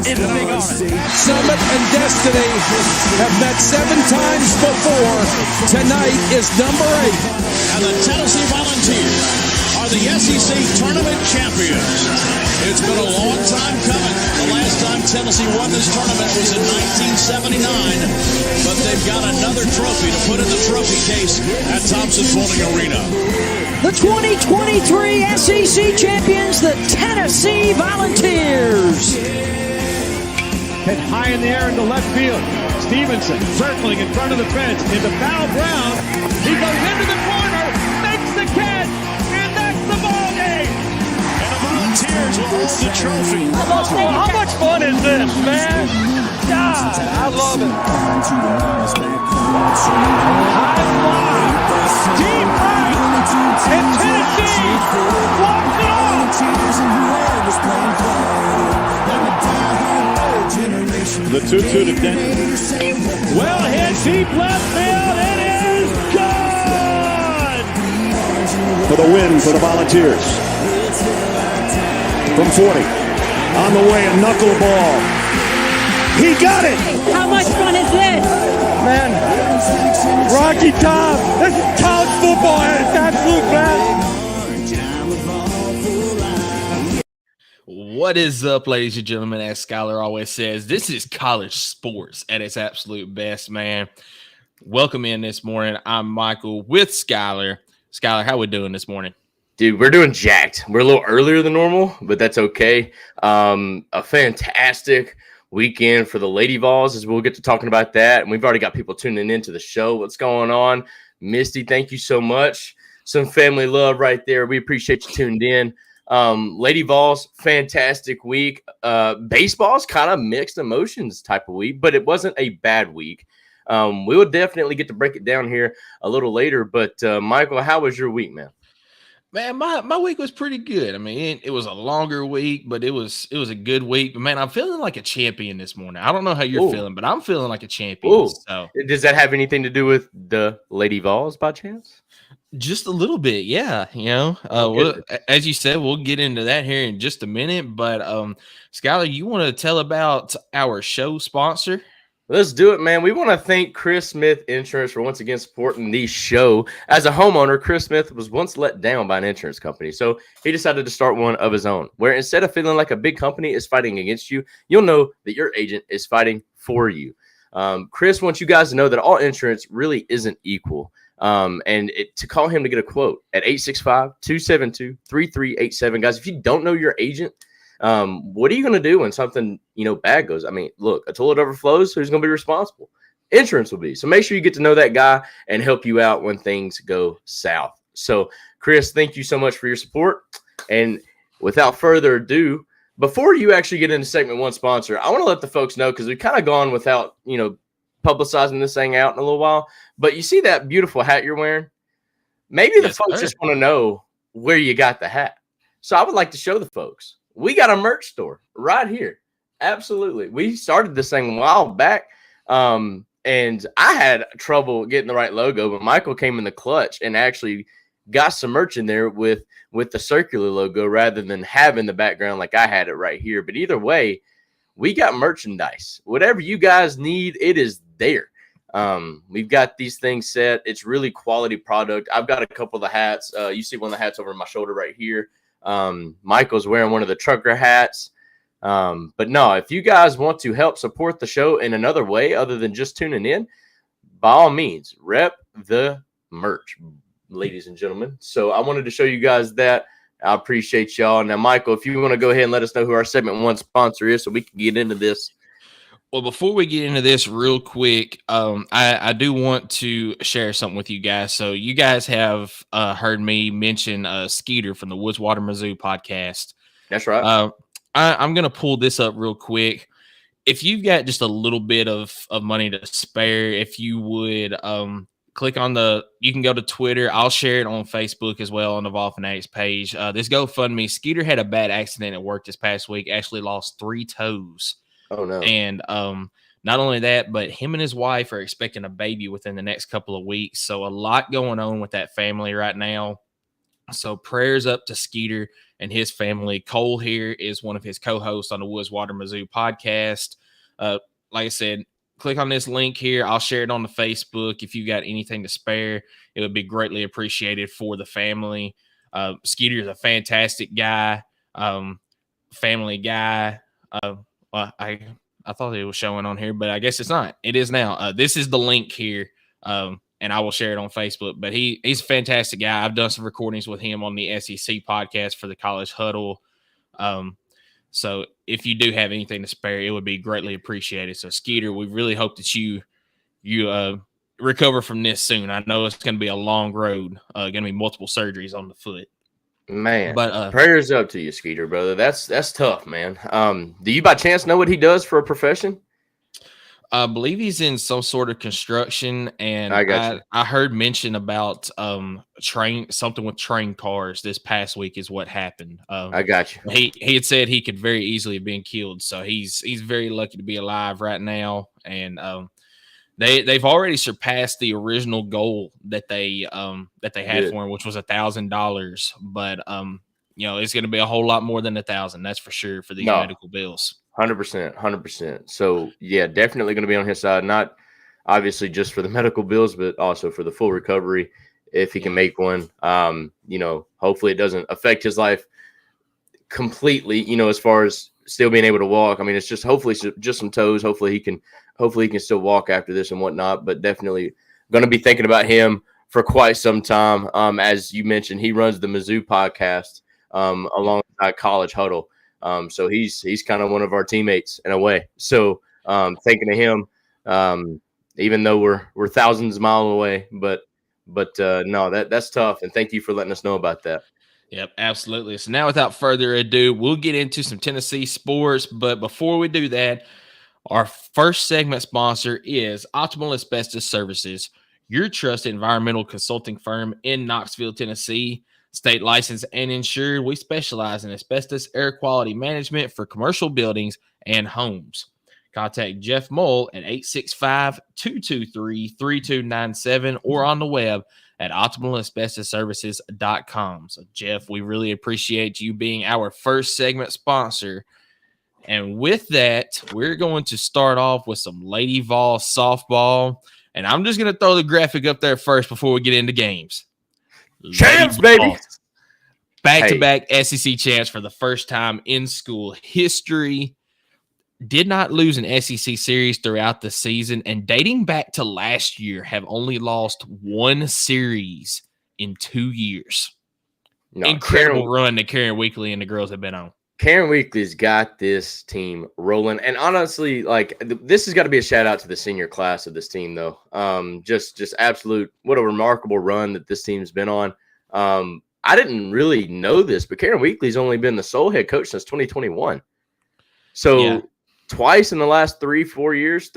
in Big Orange. Summit and Destiny have met 7 times before. Tonight is number 8. And the Tennessee Volunteers are the SEC Tournament champions. It's been a long time coming. The last time Tennessee won this tournament was in 1979, but they've got another trophy to put in the trophy case at Thompson Bowling Arena. The 2023 SEC champions, the Tennessee Volunteers. Hit high in the air into left field. Stevenson circling in front of the fence into foul ground. He goes into the corner, makes the catch, and that's the ball game. And the Volunteers will hold the trophy. How much fun is this, man? God, I love it. High fly, deep right, and Tennessee walks it off. The 2-2 to Denton. Well hit deep left field. It is gone. For the win for the Volunteers. From 40. On the way, a knuckleball. He got it! How much fun is this? Man, Rocky Top. This is college football at its absolute best. What is up, ladies and gentlemen? As Skylar always says, this is college sports at its absolute best, man. Welcome in this morning. I'm Michael with Skylar. Skylar, how we doing this morning? Dude, we're doing jacked. We're a little earlier than normal, but that's okay. A fantastic weekend for the Lady Vols, as we'll get to talking about that. And we've already got people tuning into the show. What's going on? Misty, thank you so much. Some family love right there. We appreciate you tuned in. Lady Vols, fantastic week. Baseball's kind of mixed emotions type of week, but it wasn't a bad week. We will definitely get to break it down here a little later. But Michael, how was your week, man? Man, my week was pretty good. I mean, it was a longer week, but it was a good week. But man, I'm feeling like a champion this morning. I don't know how you're feeling, but I'm feeling like a champion. So, does that have anything to do with the Lady Vols by chance? Just a little bit, yeah. You know, as you said, we'll get into that here in just a minute. But Skylar, you want to tell about our show sponsor? Let's do it, man. We want to thank Chris Smith Insurance for once again supporting the show. As a homeowner, Chris Smith was once let down by an insurance company, so he decided to start one of his own, where instead of feeling like a big company is fighting against you, you'll know that your agent is fighting for you. Chris wants you guys to know that all insurance really isn't equal. To call him to get a quote at 865-272-3387. Guys, if you don't know your agent, what are you going to do when something, bad goes? I mean, look, a toilet overflows, who's going to be responsible? Insurance will be. So make sure you get to know that guy and help you out when things go south. So, Chris, thank you so much for your support. And without further ado, before you actually get into segment one sponsor, I want to let the folks know, because we've kind of gone without, publicizing this thing out in a little while. But you see that beautiful hat you're wearing? Maybe the folks just want to know where you got the hat. So I would like to show the folks. We got a merch store right here. Absolutely. We started this thing a while back, and I had trouble getting the right logo, but Michael came in the clutch and actually got some merch in there with the circular logo rather than having the background like I had it right here. But either way, we got merchandise. Whatever you guys need, it is there. We've got these things set. It's really quality product. I've got a couple of the hats. You see one of the hats over my shoulder right here. Michael's wearing one of the trucker hats. But no, if you guys want to help support the show in another way other than just tuning in, by all means, rep the merch, ladies and gentlemen. So I wanted to show you guys that. I appreciate y'all. Now, Michael, if you want to go ahead and let us know who our segment one sponsor is so we can get into this. Well, before we get into this real quick, I do want to share something with you guys. So you guys have heard me mention Skeeter from the Woods Water Mizzou podcast. That's right. I'm going to pull this up real quick. If you've got just a little bit of money to spare, if you would click on you can go to Twitter. I'll share it on Facebook as well on the Vol Fanatics page. This GoFundMe, Skeeter had a bad accident at work this past week, actually lost 3 toes. Oh, no. And not only that, but him and his wife are expecting a baby within the next couple of weeks. So a lot going on with that family right now. So prayers up to Skeeter and his family. Cole here is one of his co-hosts on the Woods Water Mizzou podcast. Like I said, click on this link here. I'll share it on the Facebook. If you got anything to spare, it would be greatly appreciated for the family. Skeeter is a fantastic guy, family guy. Well, I thought it was showing on here, but I guess it's not. It is now. This is the link here, and I will share it on Facebook. But he's a fantastic guy. I've done some recordings with him on the SEC podcast for the College Huddle. So if you do have anything to spare, it would be greatly appreciated. So Skeeter, we really hope that you recover from this soon. I know it's going to be a long road, going to be multiple surgeries on the foot. Man, but prayers up to you, Skeeter, brother. That's tough, man. Do you by chance know what he does for a profession? I believe he's in some sort of construction, and I heard mention about something with train cars this past week is what happened. I got you. He had said he could very easily have been killed, so he's very lucky to be alive right now, and they've already surpassed the original goal that they had for him, which was $1,000. But it's going to be a whole lot more than $1,000, that's for sure, for these medical bills. 100%. So yeah, definitely going to be on his side. Not obviously just for the medical bills, but also for the full recovery if he can make one. Hopefully it doesn't affect his life completely. As far as still being able to walk. I mean, it's just hopefully just some toes. Hopefully he can still walk after this and whatnot. But definitely going to be thinking about him for quite some time. As you mentioned, he runs the Mizzou podcast alongside College Huddle. So he's kind of one of our teammates in a way. So thinking of him, even though we're thousands of miles away, but no, that's tough. And thank you for letting us know about that. Yep, absolutely. So now without further ado, we'll get into some Tennessee sports. But before we do that, our first segment sponsor is Optimal Asbestos Services, your trusted environmental consulting firm in Knoxville, Tennessee. State licensed and insured, we specialize in asbestos air quality management for commercial buildings and homes. Contact Jeff Mull at 865-223-3297 or on the web at optimalasbestosservices.com. So, Jeff, we really appreciate you being our first segment sponsor. And with that, we're going to start off with some Lady Vols softball. And I'm just going to throw the graphic up there first before we get into games. Champs, baby. Back-to-back SEC champs for the first time in school history. Did not lose an SEC series throughout the season, and dating back to last year, have only lost one series in 2 years. Incredible run that Karen Weekly and the girls have been on. Karen Weekly's got this team rolling, and honestly, this has got to be a shout out to the senior class of this team, though. Just absolute, what a remarkable run that this team's been on. I didn't really know this, but Karen Weekly's only been the sole head coach since 2021. So twice in the last 3 years,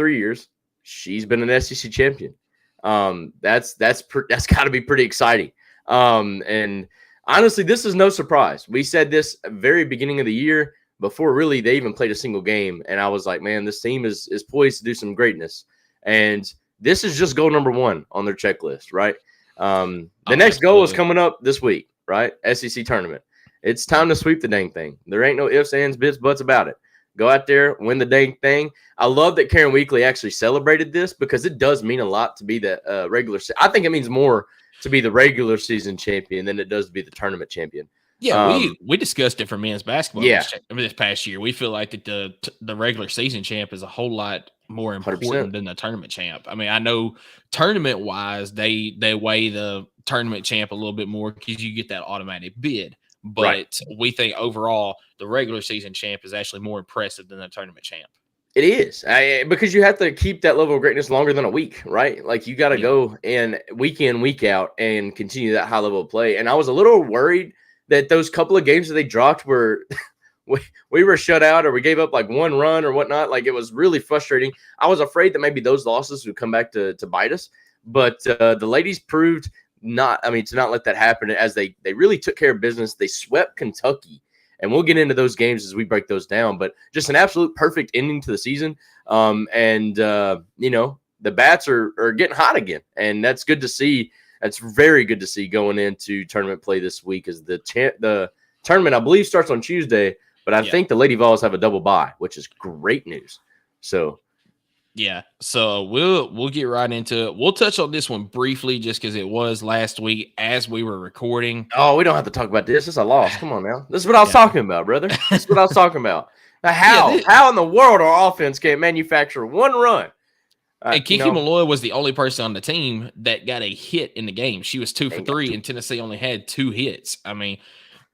she's been an SEC champion. That's got to be pretty exciting. And honestly, this is no surprise. We said this at the very beginning of the year before really they even played a single game. And I was like, man, this team is poised to do some greatness. And this is just goal number 1 on their checklist, right? The next goal is coming up this week, right? SEC tournament. It's time to sweep the dang thing. There ain't no ifs, ands, bits, buts about it. Go out there, win the dang thing. I love that Karen Weekly actually celebrated this because it does mean a lot to be the regular – I think it means more to be the regular season champion than it does to be the tournament champion. Yeah, we discussed it for men's basketball this past year. We feel like that the regular season champ is a whole lot more important 100%. than the tournament champ. I mean, I know tournament-wise, they weigh the tournament champ a little bit more because you get that automatic bid. But we think overall the regular season champ is actually more impressive than the tournament champ. It is because you have to keep that level of greatness longer than a week, right? Like you got to go in, week out, and continue that high level of play. And I was a little worried that those couple of games that they dropped were we were shut out or we gave up like one run or whatnot. Like it was really frustrating. I was afraid that maybe those losses would come back to bite us. But the ladies proved to not let that happen as they really took care of business. They swept Kentucky. And we'll get into those games as we break those down. But just an absolute perfect ending to the season. The bats are getting hot again. And that's good to see. That's very good to see going into tournament play this week as the tournament, I believe, starts on Tuesday, but I think the Lady Vols have a double bye, which is great news. So, yeah. So we'll get right into it. We'll touch on this one briefly just because it was last week as we were recording. Oh, we don't have to talk about this. It's a loss. Come on now. This is what I was talking about, brother. This is what I was talking about. Now, how in the world our offense can't manufacture one run? And Kiki Malloy was the only person on the team that got a hit in the game. She was 2 for 3, and Tennessee only had 2 hits. I mean,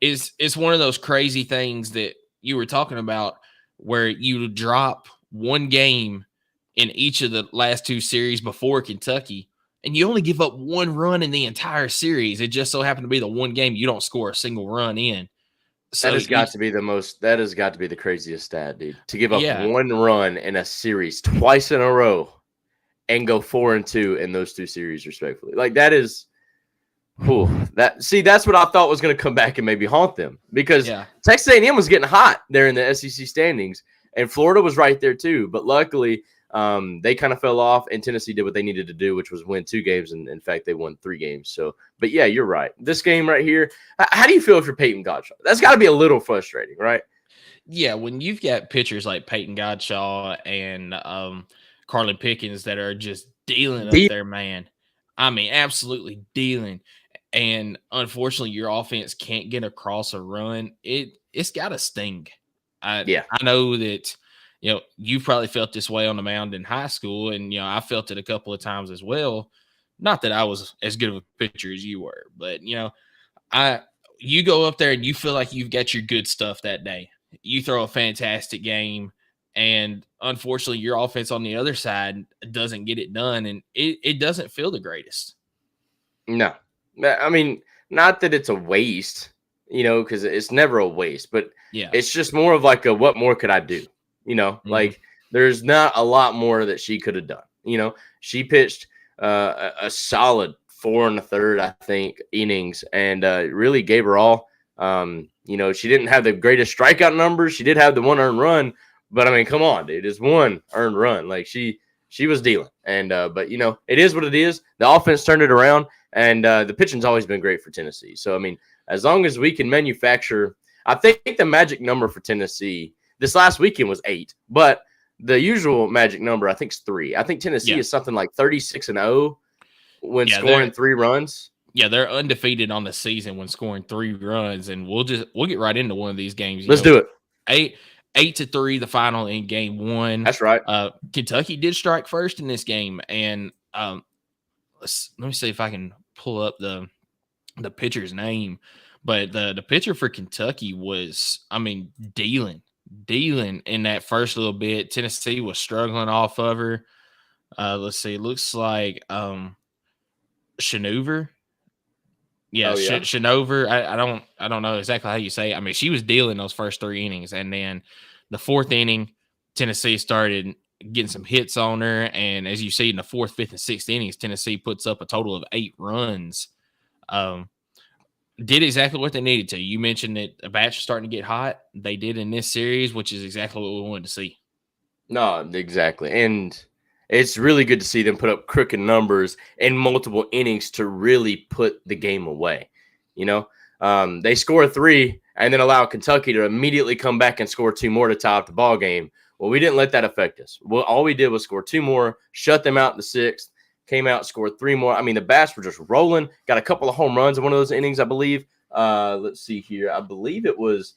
it's one of those crazy things that you were talking about where you drop one game in each of the last 2 series before Kentucky, and you only give up 1 run in the entire series. It just so happened to be the one game you don't score a single run in. So that has got to be the craziest stat, dude. To give up 1 run in a series twice in a row and go 4-2 in those 2 series, respectfully. Like that is, that's what I thought was going to come back and maybe haunt them, because Texas A&M was getting hot there in the SEC standings, and Florida was right there too. But luckily, they kind of fell off, and Tennessee did what they needed to do, which was win 2 games. And in fact, they won 3 games. So, but yeah, you're right. This game right here, how do you feel if you're Peyton Godshaw? That's got to be a little frustrating, right? Yeah, when you've got pitchers like Peyton Godshaw and Carlin Pickens that are just dealing up there, man. I mean, absolutely dealing. And unfortunately, your offense can't get across a run. It's got to sting. I know that, you probably felt this way on the mound in high school, and, I felt it a couple of times as well. Not that I was as good of a pitcher as you were, but, you go up there and you feel like you've got your good stuff that day. You throw a fantastic game, and unfortunately, your offense on the other side doesn't get it done, and it doesn't feel the greatest. No. I mean, not that it's a waste, because it's never a waste, but it's just more of like what more could I do? Like there's not a lot more that she could have done. She pitched a solid 4 1/3, I think, innings, and really gave her all. She didn't have the greatest strikeout numbers. She did have the 1 earned run. But I mean, come on, dude. It's 1 earned run. Like she was dealing. And but it is what it is. The offense turned it around, and the pitching's always been great for Tennessee. So I mean, as long as we can manufacture, I think the magic number for Tennessee this last weekend was 8, but the usual magic number I think is 3. I think Tennessee is something like 36-0 when scoring 3 runs. Yeah, they're undefeated on the season when scoring 3 runs, and we'll get right into one of these games. Let's do it. 8-3, the final in game 1. That's right. Kentucky did strike first in this game, and let me see if I can pull up the pitcher's name. But the pitcher for Kentucky was, dealing in that first little bit. Tennessee was struggling off of her. Let's see. It looks like Shinover. Shinover. I don't know exactly how you say it. I mean, she was dealing those first 3 innings, and then the 4th inning, Tennessee started getting some hits on her. And as you see in the 4th, 5th, and 6th innings, Tennessee puts up a total of 8 runs. Did exactly what they needed to. You mentioned that the batch was starting to get hot. They did in this series, which is exactly what we wanted to see. No, exactly. And it's really good to see them put up crooked numbers in multiple innings to really put the game away. They score 3 and then allow Kentucky to immediately come back and score 2 more to tie up the ball game. Well, we didn't let that affect us. Well, all we did was score 2 more, shut them out in the 6th, came out, scored 3 more. I mean, the Bats were just rolling. Got a couple of home runs in one of those innings, I believe. Let's see here. I believe it was,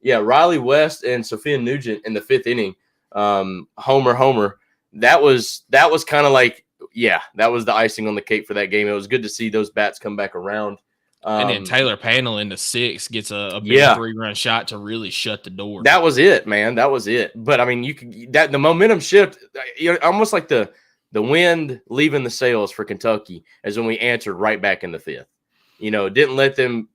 Riley West and Sophia Nugent in the 5th inning. Homer. That was kind of like, that was the icing on the cake for that game. It was good to see those bats come back around. And then Taylor Panel in the 6th gets a big 3-run shot to really shut the door. That was it, man. That was it. But I mean, the momentum shift, almost like the wind leaving the sails for Kentucky is when we answered right back in the 5th. Didn't let them,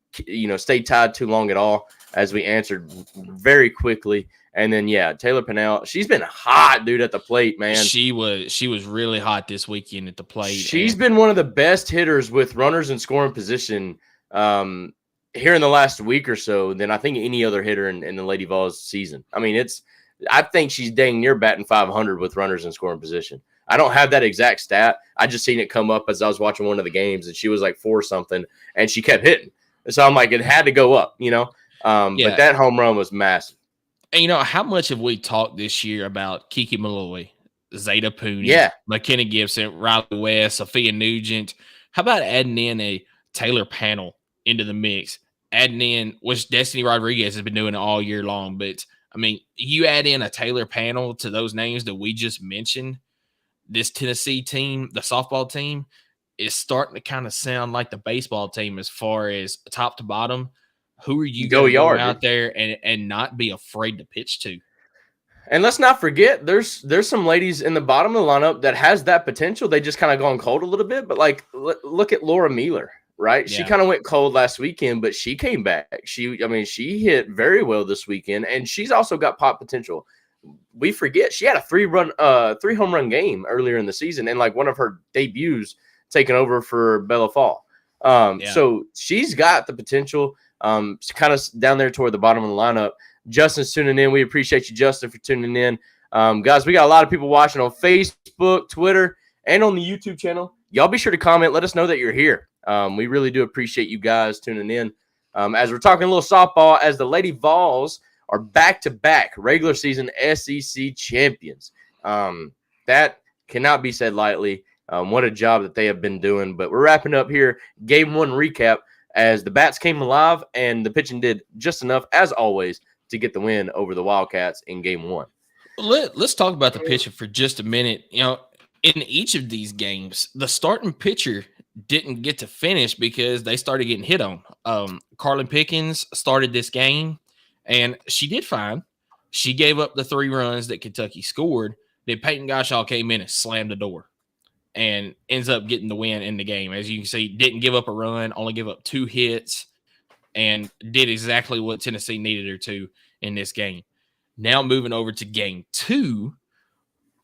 stay tied too long at all as we answered very quickly. And then, Taylor Pennell, she's been hot, dude, at the plate, man. She was really hot this weekend at the plate. She's been one of the best hitters with runners in scoring position here in the last week or so than I think any other hitter in the Lady Vols season. I mean, I think she's dang near batting 500 with runners in scoring position. I don't have that exact stat. I just seen it come up as I was watching one of the games, and she was like 4 something, and she kept hitting. So I'm like, it had to go up, But that home run was massive. And how much have we talked this year about Kiki Malloy, Zeta Pooney, McKenna Gibson, Riley West, Sophia Nugent? How about adding in a Taylor Panel into the mix? Adding in, which Destiny Rodriguez has been doing it all year long, but you add in a Taylor Panel to those names that we just mentioned. This Tennessee team, the softball team, is starting to kind of sound like the baseball team as far as top to bottom. Who are you going to go out there and not be afraid to pitch to? And let's not forget, there's some ladies in the bottom of the lineup that has that potential. They just kind of gone cold a little bit. But look at Laura Mueller, right? Yeah. She kind of went cold last weekend, but she came back. She hit very well this weekend, and she's also got pop potential. We forget she had a 3 home run game earlier in the season, and one of her debuts taking over for Bella Fall. So she's got the potential. Kind of down there toward the bottom of the lineup. Justin's tuning in. We appreciate you, Justin, for tuning in. Guys, we got a lot of people watching on Facebook, Twitter, and on the YouTube channel. Y'all be sure to comment. Let us know that you're here. We really do appreciate you guys tuning in. As we're talking a little softball, as the Lady Vols are back-to-back regular season SEC champions. That cannot be said lightly. What a job that they have been doing. But we're wrapping up here. Game 1 recap as the bats came alive and the pitching did just enough, as always, to get the win over the Wildcats in Game 1. Let's talk about the pitcher for just a minute. In each of these games, the starting pitcher didn't get to finish because they started getting hit on. Carlin Pickens started this game, and she did fine. She gave up the 3 runs that Kentucky scored. Then Peyton Gottschall came in and slammed the door and ends up getting the win in the game. As you can see, didn't give up a run, only gave up 2 hits, and did exactly what Tennessee needed her to in this game. Now moving over to Game 2,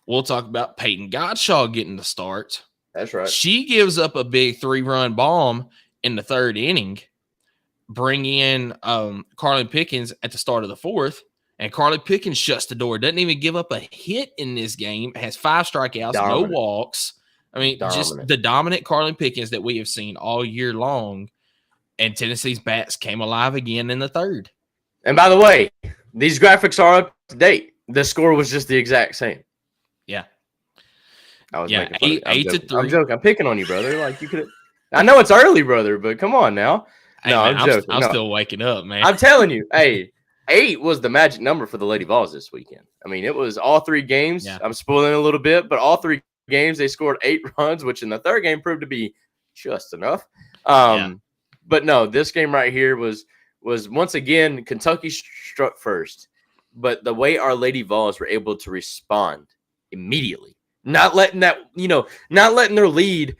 we'll talk about Peyton Gottschall getting the start. That's right. She gives up a big 3-run bomb in the 3rd inning, bring in Carlin Pickens at the start of the 4th, and Carlin Pickens shuts the door. Doesn't even give up a hit in this game. Has 5 strikeouts, no walks. Just the dominant Carlin Pickens that we have seen all year long. And Tennessee's bats came alive again in the 3rd. And by the way, these graphics are up to date. The score was just the exact same. Yeah. I was making fun. 8-3. I'm joking. I'm picking on you, brother. You could. I know it's early, brother, but come on now. No, I'm joking. I'm still waking up, man. I'm telling you. Hey, 8 was the magic number for the Lady Vols this weekend. It was all 3 games. Yeah. I'm spoiling a little bit, but all 3 games they scored 8 runs, which in the 3rd game proved to be just enough. But no, this game right here was once again Kentucky struck first, but the way our Lady Vols were able to respond immediately, not letting their lead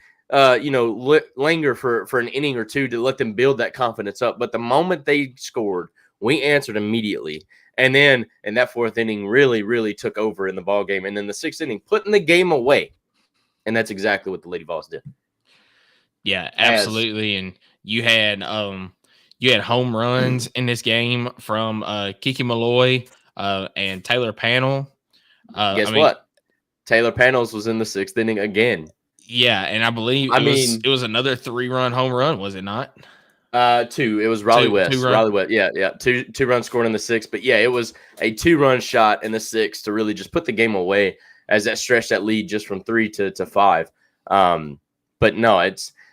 linger for an inning or two to let them build that confidence up. But the moment they scored, we answered immediately. And then in that 4th inning really, really took over in the ball game. And then the 6th inning, putting the game away. And that's exactly what the Lady Vols did. Yeah, absolutely. And you had home runs in this game from Kiki Malloy and Taylor Panel. Guess what? Taylor Panels was in the 6th inning again. Yeah, and I believe it was another 3-run home run, was it not? 2. It was Riley West. Riley West. Yeah. Two runs scored in the 6th. But yeah, it was a 2-run shot in the 6th to really just put the game away as that stretched that lead just from 3 to 5. But no,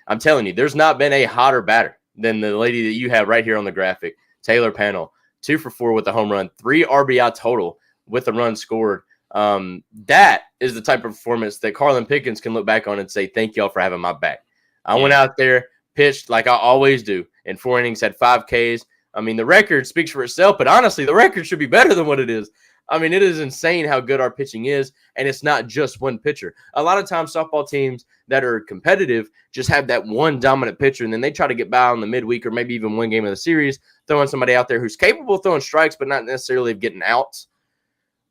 I'm telling you, there's not been a hotter batter than the lady that you have right here on the graphic, Taylor Panel. 2 for 4 with a home run, 3 RBI total with a run scored. That is the type of performance that Carlin Pickens can look back on and say, thank y'all for having my back. I went out there, pitched like I always do. In 4 innings, had 5 Ks. The record speaks for itself, but honestly, the record should be better than what it is. It is insane how good our pitching is, and it's not just one pitcher. A lot of times, softball teams that are competitive just have that one dominant pitcher, and then they try to get by on the midweek or maybe even one game of the series, throwing somebody out there who's capable of throwing strikes but not necessarily of getting outs.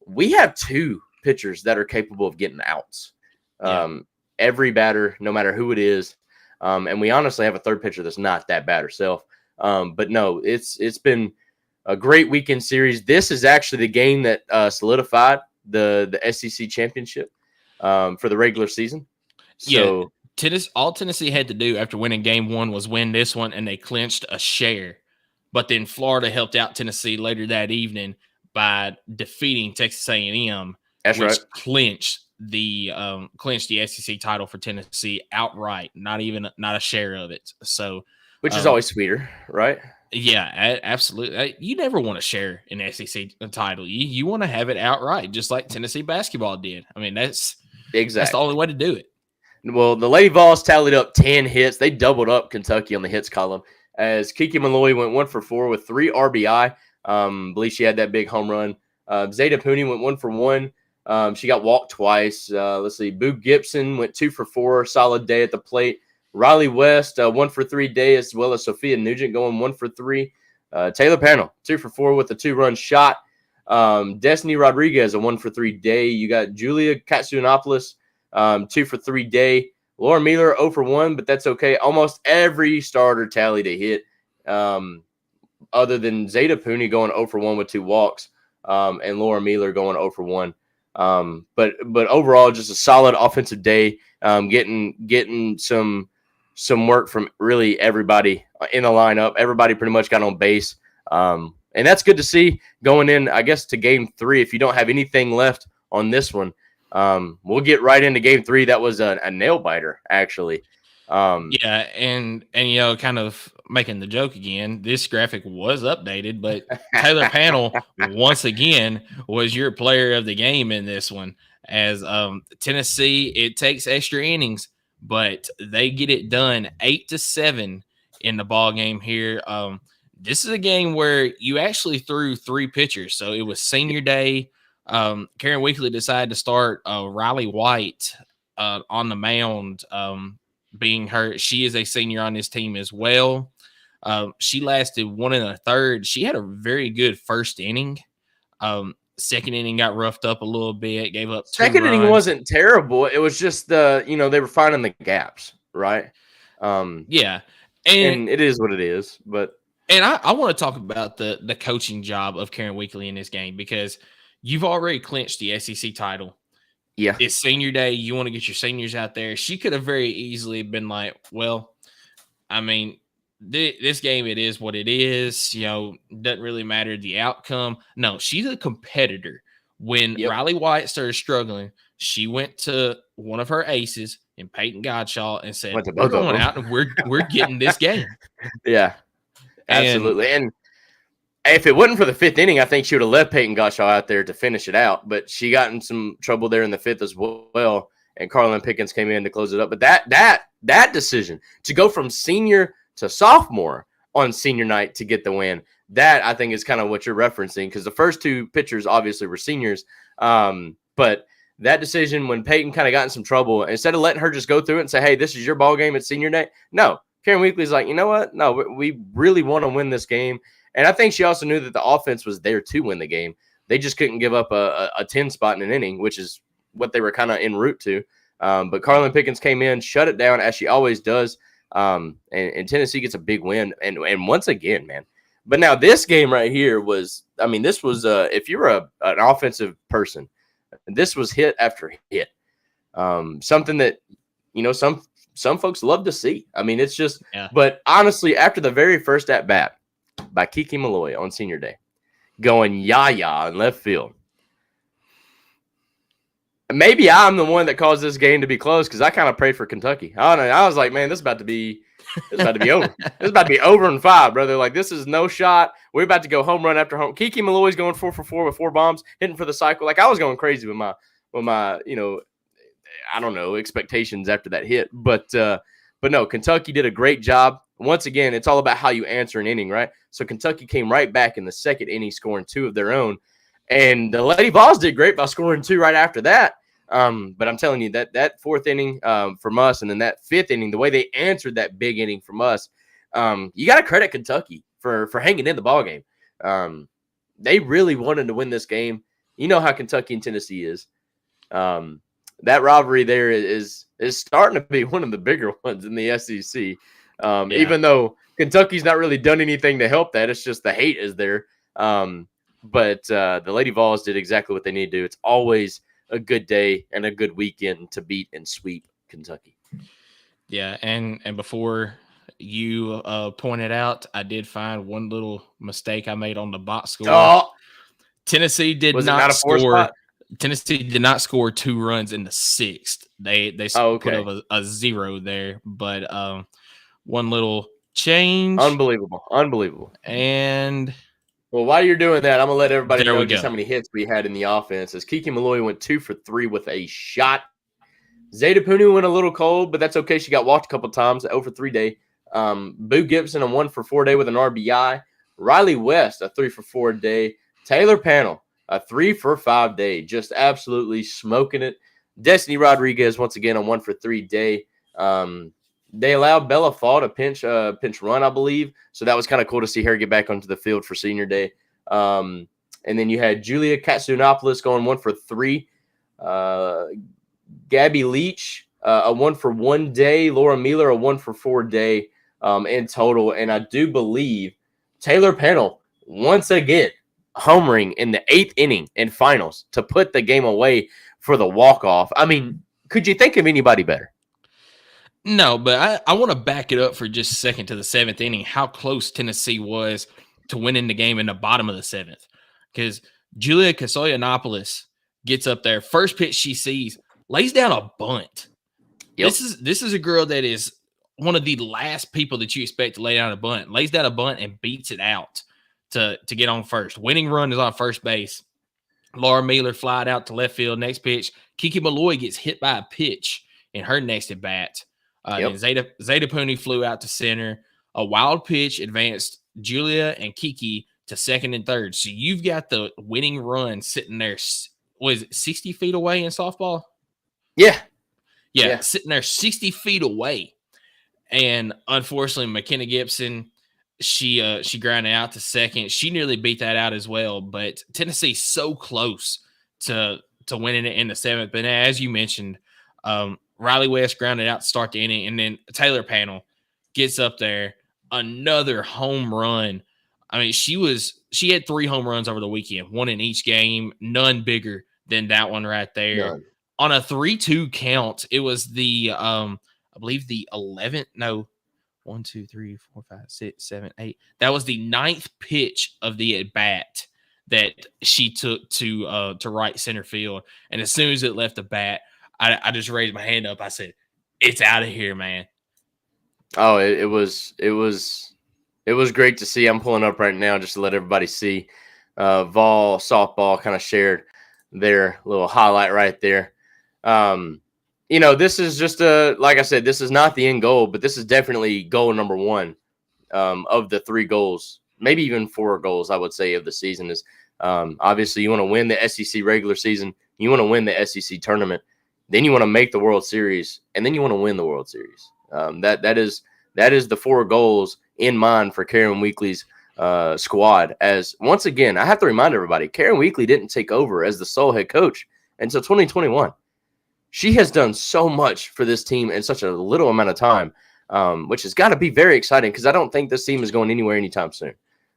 We have 2 pitchers that are capable of getting outs. Every batter, no matter who it is, and we honestly have a 3rd pitcher that's not that bad herself. But no, it's been a great weekend series. This is actually the game that solidified the SEC championship for the regular season. So all Tennessee had to do after winning Game 1 was win this one, and they clinched a share But then Florida helped out Tennessee later that evening by defeating Texas A&M, That's which right. clinched the SEC title for Tennessee outright, not a share of it. So, Which is always sweeter, right? yeah, absolutely. You never want to share an SEC title. You want to have it outright, just like Tennessee basketball did. I mean, that's the only way to do it. Well, the Lady Vols tallied up 10 hits. They doubled up Kentucky on the hits column as Kiki Malloy went 1 for 4 with 3 RBI. Believe she had that big home run. Zeta Pooney went 1 for 1. She got walked twice. Let's see. Boo Gibson went 2 for 4. Solid day at the plate. Riley West, 1 for 3 day, as well as Sophia Nugent going 1 for 3. Taylor Pannell, 2 for 4 with a 2-run shot. Destiny Rodriguez, a 1 for 3 day. You got Julia Katsuanopoulos, 2 for 3 day. Laura Mueller, 0 for 1, but that's okay. Almost every starter tallied a hit, other than Zeta Pooney going 0 for 1 with 2 walks, and Laura Mueller going 0 for 1. But overall, just a solid offensive day. Getting some work from really everybody in the lineup. Everybody pretty much got on base. And that's good to see going in, I guess, to game 3. If you don't have anything left on this one, we'll get right into game 3. That was a nail biter, actually. Yeah, and kind of making the joke again, this graphic was updated, but Taylor Pannell once again was your player of the game in this one. As Tennessee, it takes extra innings, but they get it done 8-7 in the ball game here. This is a game where you actually threw 3 pitchers, so it was senior day. Karen Weekly decided to start Riley White on the mound. Being hurt, she is a senior on this team as well. She lasted 1 1/3. She had a very good first inning. Second inning got roughed up a little bit, gave up 2 Second inning runs. wasn't terrible. It was just they were finding the gaps, right? Yeah, and it is what it is. But I want to talk about the coaching job of Karen Weekly in this game, because you've already clinched the SEC title. Yeah, it's senior day. You want to get your seniors out there. She could have very easily been like, well, I mean, this game, it is what it is. Doesn't really matter the outcome. No, she's a competitor. When Riley White started struggling, she went to one of her aces in Peyton Godshaw and said, we're going out and we're getting this game. Yeah, absolutely. And if it wasn't for the 5th inning, I think she would have left Peyton Godshaw out there to finish it out. But she got in some trouble there in the 5th as well, and Carlin Pickens came in to close it up. But that decision to go from senior to sophomore on senior night to get the win, that I think is kind of what you're referencing, because the first 2 pitchers obviously were seniors. But that decision when Peyton kind of got in some trouble, instead of letting her just go through it and say, hey, this is your ball game at senior night. No, Karen Weekly's like, you know what? No, we really want to win this game. And I think she also knew that the offense was there to win the game. They just couldn't give up a 10 spot in an inning, which is what they were kind of en route to. But Carlin Pickens came in, shut it down, as she always does. And Tennessee gets a big win. And once again, man. But now this game right here was, this was, if you're an offensive person, this was hit after hit. Something that, some folks love to see. It's just, but honestly, after the very first at bat by Kiki Malloy on senior day, going yah in left field. Maybe I'm the one that caused this game to be close, because I kind of prayed for Kentucky. I don't know. I was like, man, this is about to be over. This is about to be over in 5, brother. Like, this is no shot. We're about to go home run after home. Kiki Malloy's going 4 for 4 with 4 bombs, hitting for the cycle. Like, I was going crazy with my I don't know, expectations after that hit. But no, Kentucky did a great job. Once again, it's all about how you answer an inning, right? So Kentucky came right back in the 2nd inning, scoring 2 of their own. And the Lady Vols did great by scoring 2 right after that. But I'm telling you, that 4th inning from us, and then that 5th inning, the way they answered that big inning from us, you got to credit Kentucky for hanging in the ballgame. They really wanted to win this game. You know how Kentucky and Tennessee is. That rivalry there is starting to be one of the bigger ones in the SEC. Even though Kentucky's not really done anything to help that, it's just the hate is there. But the Lady Vols did exactly what they need to do. It's always a good day and a good weekend to beat and sweep Kentucky. Yeah, and before you pointed out, I did find one little mistake I made on the box score. Oh, Tennessee did was it not not a four score. spot? Tennessee did not score 2 runs in the 6th. They put up a 0 there, but one little change. Unbelievable. And well, while you're doing that, I'm gonna let everybody there know we just go. how many hits we had in the offense. As Kiki Malloy went 2 for 3 with a shot. Zeta Punu went a little cold, but that's okay. She got walked a couple times. 0 for 3 day. Boo Gibson a 1 for 4 day with an RBI. Riley West a 3 for 4 day. Taylor Panel a 3 for 5 day. Just absolutely smoking it. Destiny Rodriguez once again a 1 for 3 day. They allowed Bella Fall to pinch run, I believe. So that was kind of cool to see her get back onto the field for senior day. And then you had Julia Katsunopoulos going 1 for 3. Gabby Leach, a 1 for 1 day. Laura Mueller, a 1 for 4 day in total. And I do believe Taylor Pennell, once again, homering in the 8th inning in finals to put the game away for the walk-off. I mean, could you think of anybody better? No, but I want to back it up for just a second to the 7th inning, how close Tennessee was to winning the game in the bottom of the 7th. Because Julia Kasoyanopoulos gets up there. First pitch she sees, lays down a bunt. Yep. This is a girl that is one of the last people that you expect to lay down a bunt. Lays down a bunt and beats it out to get on first. Winning run is on first base. Laura Mueller flied out to left field. Next pitch, Kiki Malloy gets hit by a pitch in her next at bat. Then Zeta Puni flew out to center. A wild pitch advanced Julia and Kiki to second and third. So you've got the winning run sitting there. Was it 60 feet away in softball? Yeah, sitting there 60 feet away. And unfortunately, McKenna Gibson, she grounded out to second. She nearly beat that out as well. But Tennessee's so close to winning it in the 7th. But as you mentioned, Riley West grounded out to start the inning, and then Taylor Panel gets up there, another home run. I mean, she had 3 home runs over the weekend, 1 in each game, none bigger than that one right there. None. On a 3-2 count, it was the I believe the 11th. No, 1, 2, 3, 4, 5, 6, 7, 8. That was the 9th pitch of the at bat that she took to right center field, and as soon as it left the bat, I just raised my hand up. I said, "It's out of here, man." Oh, it was great to see. I'm pulling up right now just to let everybody see. Vol softball kind of shared their little highlight right there. This is just like I said, this is not the end goal, but this is definitely goal number 1 of the 3 goals, maybe even 4 goals, I would say, of the season is obviously you want to win the SEC regular season. You want to win the SEC tournament. Then you want to make the World Series, and then you want to win the World Series. That is the 4 goals in mind for Karen Weekly's squad. As once again, I have to remind everybody, Karen Weekly didn't take over as the sole head coach until 2021. She has done so much for this team in such a little amount of time, which has got to be very exciting because I don't think this team is going anywhere anytime soon.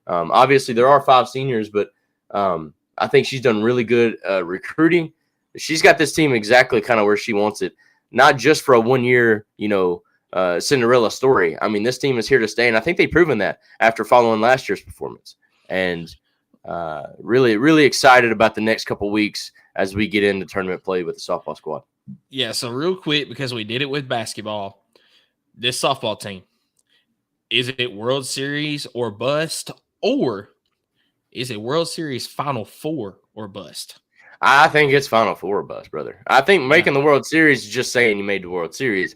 Obviously, there are 5 seniors, but I think she's done really good recruiting. She's got this team exactly kind of where she wants it, not just for a 1-year, Cinderella story. I mean, this team is here to stay, and I think they've proven that after following last year's performance. And really, really excited about the next couple weeks as we get into tournament play with the softball squad. Yeah, so real quick, because we did it with basketball, this softball team, is it World Series or bust, or is it World Series Final Four or bust? I think it's Final Four or bust, brother. I think making the World Series is just saying you made the World Series.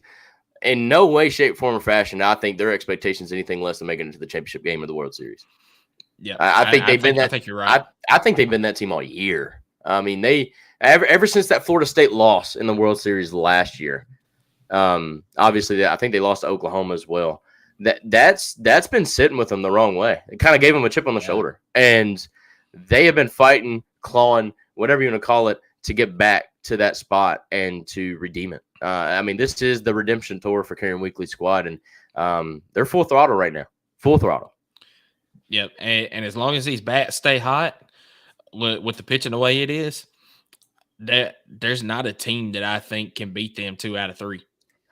In no way, shape, form, or fashion, I think their expectations anything less than making it to the championship game of the World Series. Yeah, I think they've been that. I think you're right. I think they've been that team all year. I mean, they ever since that Florida State loss in the World Series last year. Obviously, I think they lost to Oklahoma as well. That's been sitting with them the wrong way. It kind of gave them a chip on the shoulder, and they have been fighting, clawing, whatever you want to call it, to get back to that spot and to redeem it. I mean, this is the redemption tour for Karen Weekly squad, and they're full throttle right now. Full throttle. Yep, and as long as these bats stay hot with the pitching the way it is, there's not a team that I think can beat them 2 out of 3.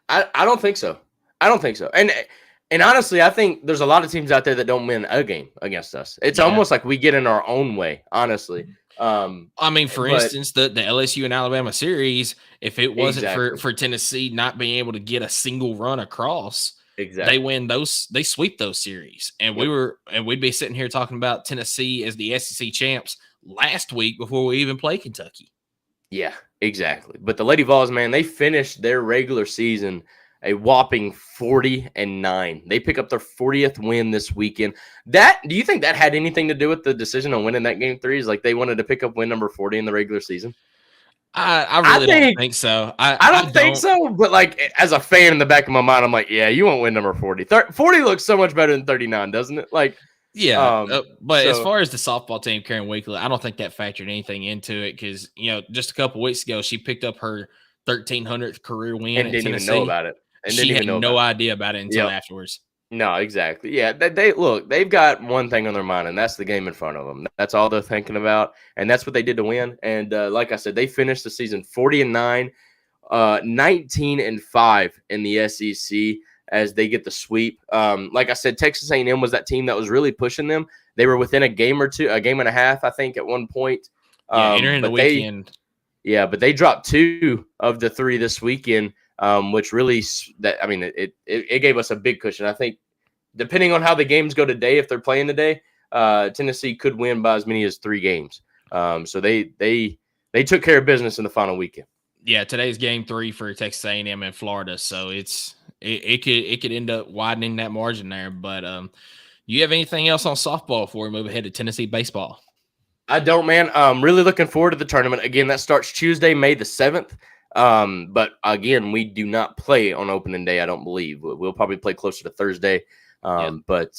I don't think so. I don't think so. And And honestly, I think there's a lot of teams out there that don't win a game against us. It's almost like we get in our own way, honestly. I mean, for instance, the LSU and Alabama series, if it wasn't for Tennessee not being able to get a single run across, they win those, they sweep those series. And we'd be sitting here talking about Tennessee as the SEC champs last week before we even play Kentucky. Yeah, exactly. But the Lady Vols, man, they finished their regular season a whopping 40-9. They pick up their 40th win this weekend. Do you think that had anything to do with the decision on winning that game 3? Is like they wanted to pick up win number 40 in the regular season? I really don't think so. I don't think so, but like as a fan in the back of my mind, I'm like, yeah, you won't win number 40. 40 looks so much better than 39, doesn't it? Like, yeah, but as far as the softball team carrying Weekly, I don't think that factored anything into it because, just a couple weeks ago, she picked up her 1,300th career win and at didn't Tennessee. even know about it. And she had no idea about it until afterwards. No, exactly. Yeah, they've got one thing on their mind, and that's the game in front of them. That's all they're thinking about, and that's what they did to win. And like I said, they finished the season 40-9, 19-5 in the SEC as they get the sweep. Like I said, Texas A&M was that team that was really pushing them. They were within a game and a half, I think, at one point. Entering the weekend. But they dropped 2 of the 3 this weekend. Which really it gave us a big cushion. I think depending on how the games go today, if they're playing today, Tennessee could win by as many as 3 games. So they took care of business in the final weekend. Yeah, today's game 3 for Texas A&M and Florida, so it could end up widening that margin there. But you have anything else on softball before we move ahead to Tennessee baseball? I don't, man. I'm really looking forward to the tournament. Again, that starts Tuesday, May the 7th. But again, we do not play on opening day. I don't believe we'll probably play closer to Thursday. But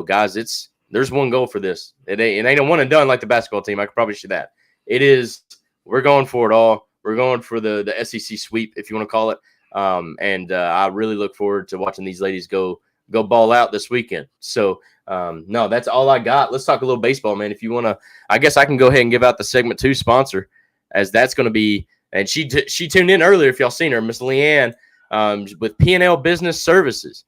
guys, there's one goal for this. It ain't a one and done like the basketball team. I could probably say that it is. We're going for it all. We're going for the SEC sweep, if you want to call it. I really look forward to watching these ladies go ball out this weekend. So, no, that's all I got. Let's talk a little baseball, man. If you want to, I guess I can go ahead and give out the segment 2 sponsor, as that's going to be. And she tuned in earlier, if y'all seen her, Miss Leanne, with P&L Business Services.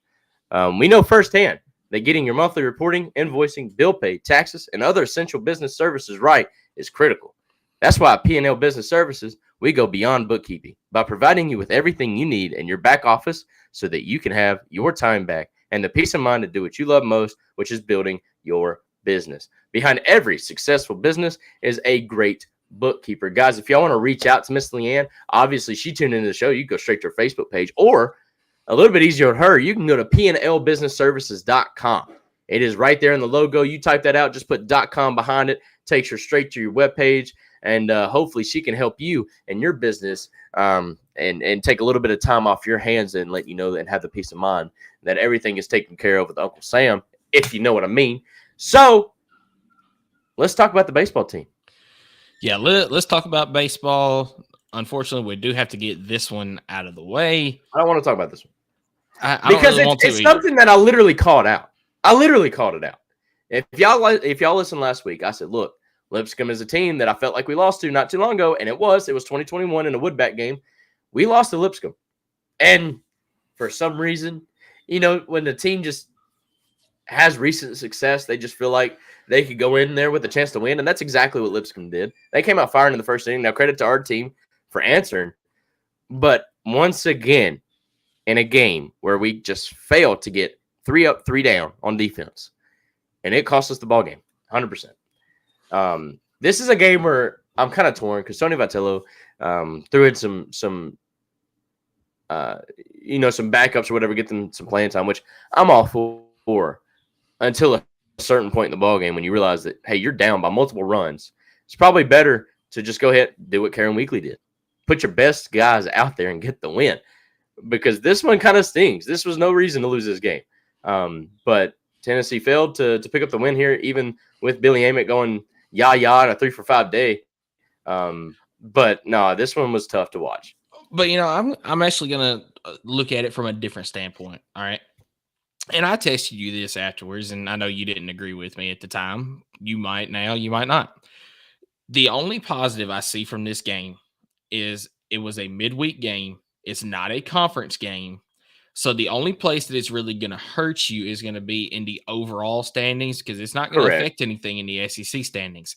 We know firsthand that getting your monthly reporting, invoicing, bill pay, taxes, and other essential business services right is critical. That's why at P&L Business Services, we go beyond bookkeeping by providing you with everything you need in your back office so that you can have your time back and the peace of mind to do what you love most, which is building your business. Behind every successful business is a great bookkeeper. Guys, if y'all want to reach out to Miss Leanne, obviously she tuned into the show. You go straight to her Facebook page, or a little bit easier on her, you can go to pnlbusinessservices.com. It is right there in the logo. You type that out, just put .com behind it, takes her straight to your webpage, and hopefully she can help you and your business and take a little bit of time off your hands and let you know and have the peace of mind that everything is taken care of with Uncle Sam, if you know what I mean. So let's talk about the baseball team. Yeah, let's talk about baseball. Unfortunately, we do have to get this one out of the way. I don't want to talk about this one. Because it's something that I literally called out. I literally called it out. If y'all listened last week, I said, look, Lipscomb is a team that I felt like we lost to not too long ago, and it was 2021 in a Woodback game. We lost to Lipscomb. And for some reason, when the team just has recent success, they just feel like they could go in there with a chance to win, and that's exactly what Lipscomb did. They came out firing in the first inning. Now, credit to our team for answering. But once again, in a game where we just failed to get 3 up, 3 down on defense, and it cost us the ball game, 100%. This is a game where I'm kind of torn because Tony Vitello threw in some backups or whatever, get them some playing time, which I'm all for until a certain point in the ball game when you realize that, hey, you're down by multiple runs. It's probably better to just go ahead and do what Karen Weekly did. Put your best guys out there and get the win, because this one kind of stings. This was no reason to lose this game. But Tennessee failed to pick up the win here, even with Billy Amick going on a 3-for-5 day. But no, this one was tough to watch. But I'm actually gonna look at it from a different standpoint. All right. And I texted you this afterwards, and I know you didn't agree with me at the time. You might now, you might not. The only positive I see from this game is it was a midweek game. It's not a conference game. So the only place that it's really going to hurt you is going to be in the overall standings, because it's not going to affect anything in the SEC standings.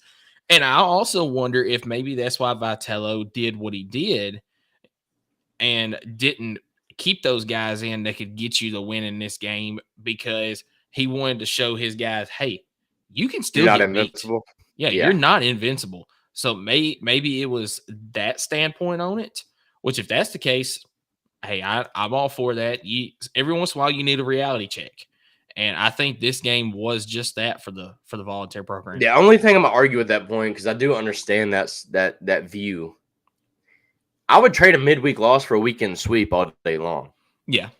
And I also wonder if maybe that's why Vitello did what he did and didn't keep those guys in that could get you the win in this game, because he wanted to show his guys, hey, you can still You're not get invincible. beat. Yeah, you're not invincible. So maybe it was that standpoint on it, which if that's the case, hey, I'm all for that. Every once in a while you need a reality check. And I think this game was just that for the volunteer program. The only thing I'm gonna argue at that point, because I do understand that view. I would trade a midweek loss for a weekend sweep all day long. Yeah.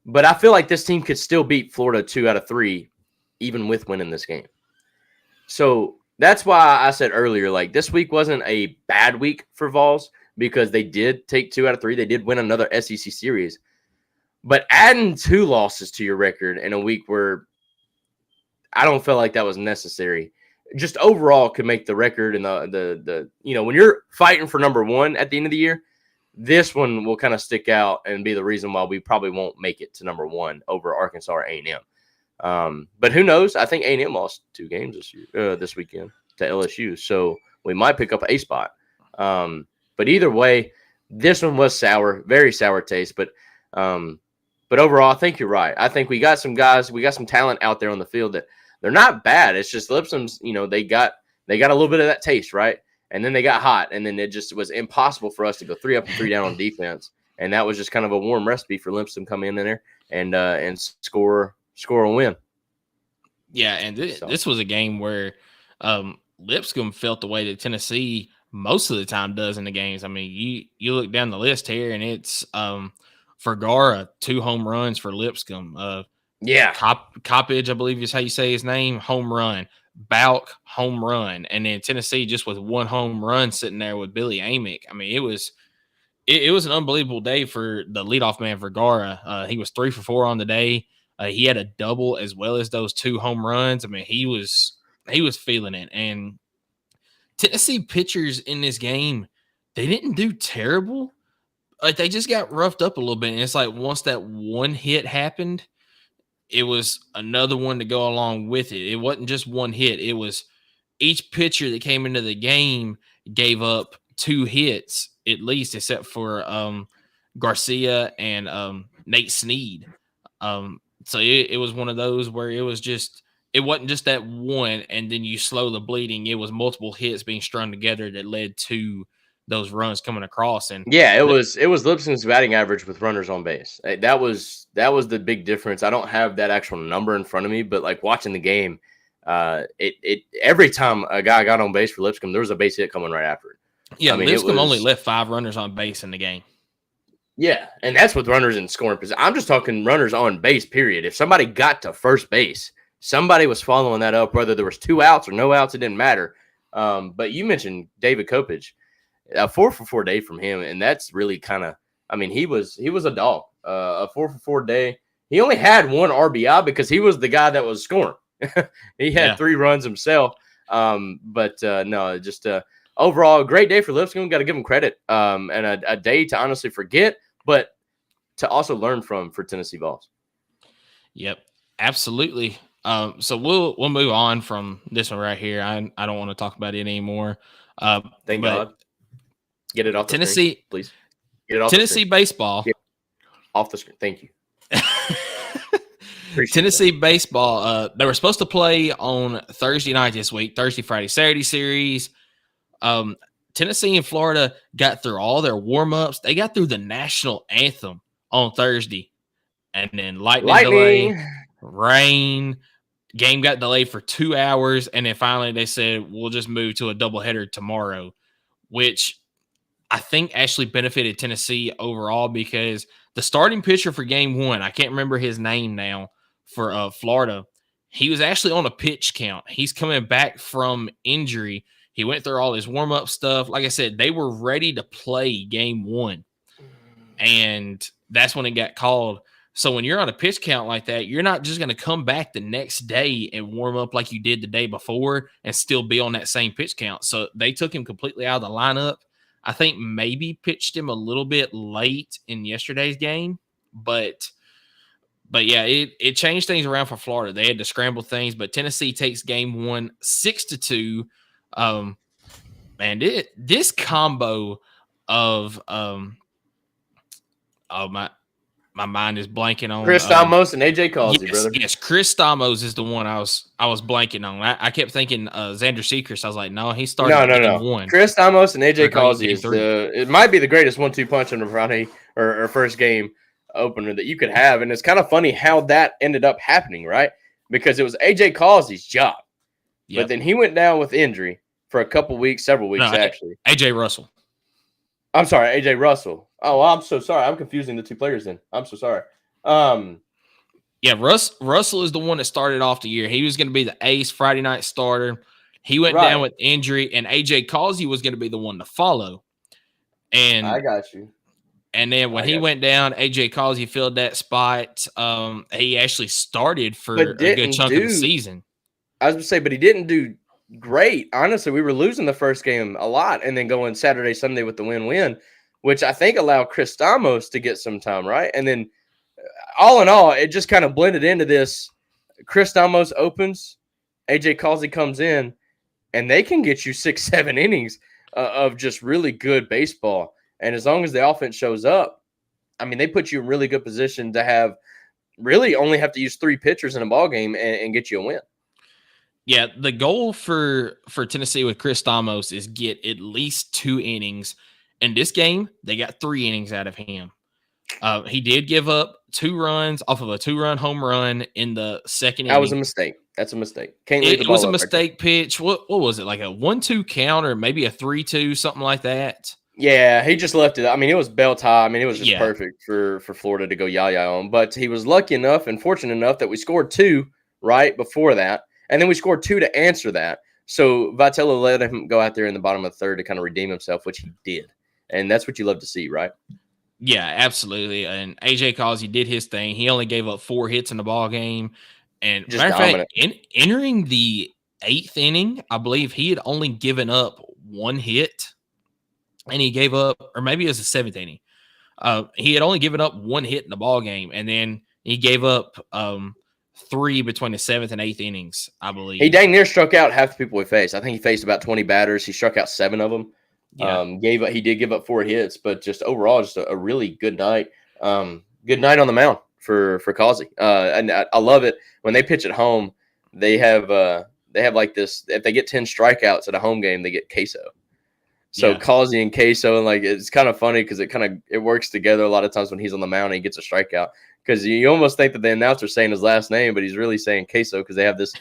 But I feel like this team could still beat Florida 2 out of 3, even with winning this game. So that's why I said earlier, like, this week wasn't a bad week for Vols, because they did take 2 out of 3. They did win another SEC series. But adding 2 losses to your record in a week where I don't feel like that was necessary, just overall could make the record and the when you're fighting for number 1 at the end of the year, this one will kind of stick out and be the reason why we probably won't make it to number 1 over Arkansas or A&M. But who knows? I think A&M lost 2 games this weekend to LSU, so we might pick up a spot. But either way, this one was sour, very sour taste. But overall, I think you're right. I think we got some guys, we got some talent out there on the field that they're not bad. It's just Lipscomb's, they got a little bit of that taste, right? And then they got hot, and then it just was impossible for us to go 3 up and 3 down on defense. And that was just kind of a warm recipe for Lipscomb coming in there and score a win. Yeah, and this was a game where Lipscomb felt the way that Tennessee most of the time does in the games. I mean, you look down the list here, and it's Vergara, 2 home runs for Lipscomb. Coppage, I believe is how you say his name, home run. Balk, home run. And then Tennessee just with 1 home run sitting there with Billy Amick. I mean, it was an unbelievable day for the leadoff man, Vergara. He was 3 for 4 on the day. He had a double as well as those 2 home runs. I mean, he was feeling it. And Tennessee pitchers in this game, they didn't do terrible. Like, they just got roughed up a little bit. And it's like once that 1 hit happened, it was another one to go along with it. It wasn't just 1 hit. It was each pitcher that came into the game gave up 2 hits at least, except for Garcia and Nate Snead. So it was one of those where it wasn't just that 1 and then you slow the bleeding. It was multiple hits being strung together that led to those runs coming across. And yeah, it was Lipscomb's batting average with runners on base. That was the big difference. I don't have that actual number in front of me, but like watching the game, it every time a guy got on base for Lipscomb, there was a base hit coming right after it. Yeah, I mean, Lipscomb only left 5 runners on base in the game. Yeah, and that's with runners in scoring position. I'm just talking runners on base, period. If somebody got to first base, somebody was following that up, whether there was 2 outs or no outs, it didn't matter. But you mentioned David Kopech, a 4 for 4 day from him, and that's really kind of, I mean, he was a dog. A 4 for 4 day. He only had 1 RBI because he was the guy that was scoring. He had 3 runs himself. No, just overall, a great day for Lipscomb. Got to give him credit. And a day to honestly forget, but to also learn from for Tennessee Vols. Yep, absolutely. So we'll move on from this one right here. I don't want to talk about it anymore. Thank God. Get it off the Tennessee, screen, please. Get it off Tennessee baseball. Off the screen. Thank you. Tennessee baseball. They were supposed to play on Thursday night this week, Thursday, Friday, Saturday series. Tennessee and Florida got through all their warm-ups. They got through the national anthem on Thursday. And then lightning delay, rain. Game got delayed for 2 hours. And then finally they said, we'll just move to a doubleheader tomorrow, which I think actually benefited Tennessee overall because the starting pitcher for game 1, I can't remember his name now, for Florida, he was actually on a pitch count. He's coming back from injury. He went through all his warm-up stuff. Like I said, they were ready to play game 1, and that's when it got called. So when you're on a pitch count like that, you're not just going to come back the next day and warm up like you did the day before and still be on that same pitch count. So they took him completely out of the lineup. I think maybe pitched him a little bit late in yesterday's game. But yeah, it changed things around for Florida. They had to scramble things, but Tennessee takes game 1 6-2. Man, this combo of my mind is blanking on Chris Stamos and AJ Causey, brother. Yes, Chris Stamos is the one I was blanking on. I kept thinking Xander Sechrist. I was like, no, he started game 1. Chris Stamos and AJ Causey game is 3. it might be the greatest 1-2 punch in the Friday or first game opener that you could have. And it's kind of funny how that ended up happening, right? Because it was AJ Causey's job. Yep. But then he went down with injury for a couple weeks, several weeks actually. AJ Russell. I'm sorry, AJ Russell. Oh, I'm so sorry. I'm confusing the two players then. I'm so sorry. Yeah, Russell is the one that started off the year. He was going to be the ace Friday night starter. He went down with injury, and AJ Causey was going to be the one to follow. And I got you. And then when he went down, AJ Causey filled that spot. He actually started for a good chunk of the season. I was going to say, but he didn't do great. Honestly, we were losing the first game a lot and then going Saturday, Sunday with the win-win, which I think allowed Chris Stamos to get some time, right? And then all in all, it just kind of blended into this. Chris Stamos opens, AJ Causey comes in, and they can get you 6-7 innings of just really good baseball. And as long as the offense shows up, I mean, they put you in really good position to have really only have to use 3 pitchers in a ball game and get you a win. Yeah, the goal for Tennessee with Chris Stamos is get at least 2 innings. In this game, they got 3 innings out of him. He did give up 2 runs off of a 2-run home run in the second inning. That was a mistake. That's a mistake. Can't leave the ball was a up mistake pitch. What was it, like a 1-2 count or maybe a 3-2, something like that? Yeah, he just left it. I mean, it was belt high. I mean, it was just perfect for Florida to go yaya on. But he was lucky enough and fortunate enough that we scored 2 right before that. And then we scored 2 to answer that. So Vitello let him go out there in the bottom of the third to kind of redeem himself, which he did. And that's what you love to see, right? Yeah, absolutely. And AJ Causey did his thing. He only gave up 4 hits in the ball game. And just matter of fact, entering the 8th inning, I believe he had only given up 1 hit. And he gave up, or maybe it was the 7th inning. He had only given up 1 hit in the ball game, and then he gave up 3 between the 7th and 8th innings, I believe. He dang near struck out half the people he faced. I think he faced about 20 batters. He struck out 7 of them. Yeah. He did give up 4 hits, but just overall, just a really good night. Good night on the mound for Causey. And I love it when they pitch at home. They have like this. If they get 10 strikeouts at a home game, they get queso. So Causey and queso, and like it's kind of funny because it works together a lot of times when he's on the mound and he gets a strikeout. Because you almost think that the announcer's saying his last name, but he's really saying queso because they have this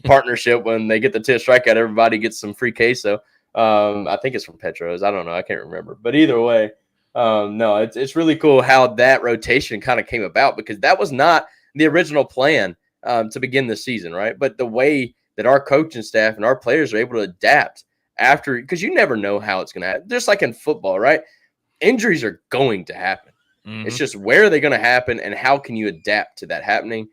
partnership. When they get the 10th strikeout, everybody gets some free queso. I think it's from Petro's. I don't know. I can't remember. But either way, no, it's really cool how that rotation kind of came about because that was not the original plan to begin the season, right? But the way that our coaching staff and our players are able to adapt after, because you never know how it's going to happen. Just like in football, right? Injuries are going to happen. Mm-hmm. It's just where are they going to happen and how can you adapt to that happening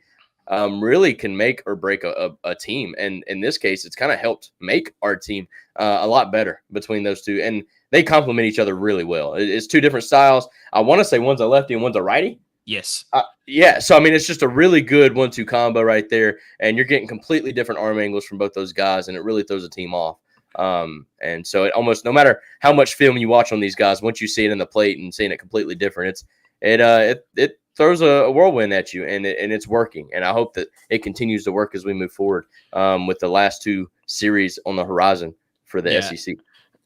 really can make or break a team. And in this case, it's kind of helped make our team a lot better between those two. And they complement each other really well. It's 2 different styles. I want to say one's a lefty and one's a righty. Yes. Yeah. So, I mean, it's just a really good 1-2 combo right there. And you're getting completely different arm angles from both those guys. And it really throws a team off. And so it almost, no matter how much film you watch on these guys, once you see it in the plate and seeing it completely different, it throws a whirlwind at you, and it's working. And I hope that it continues to work as we move forward with the last 2 series on the horizon for the SEC.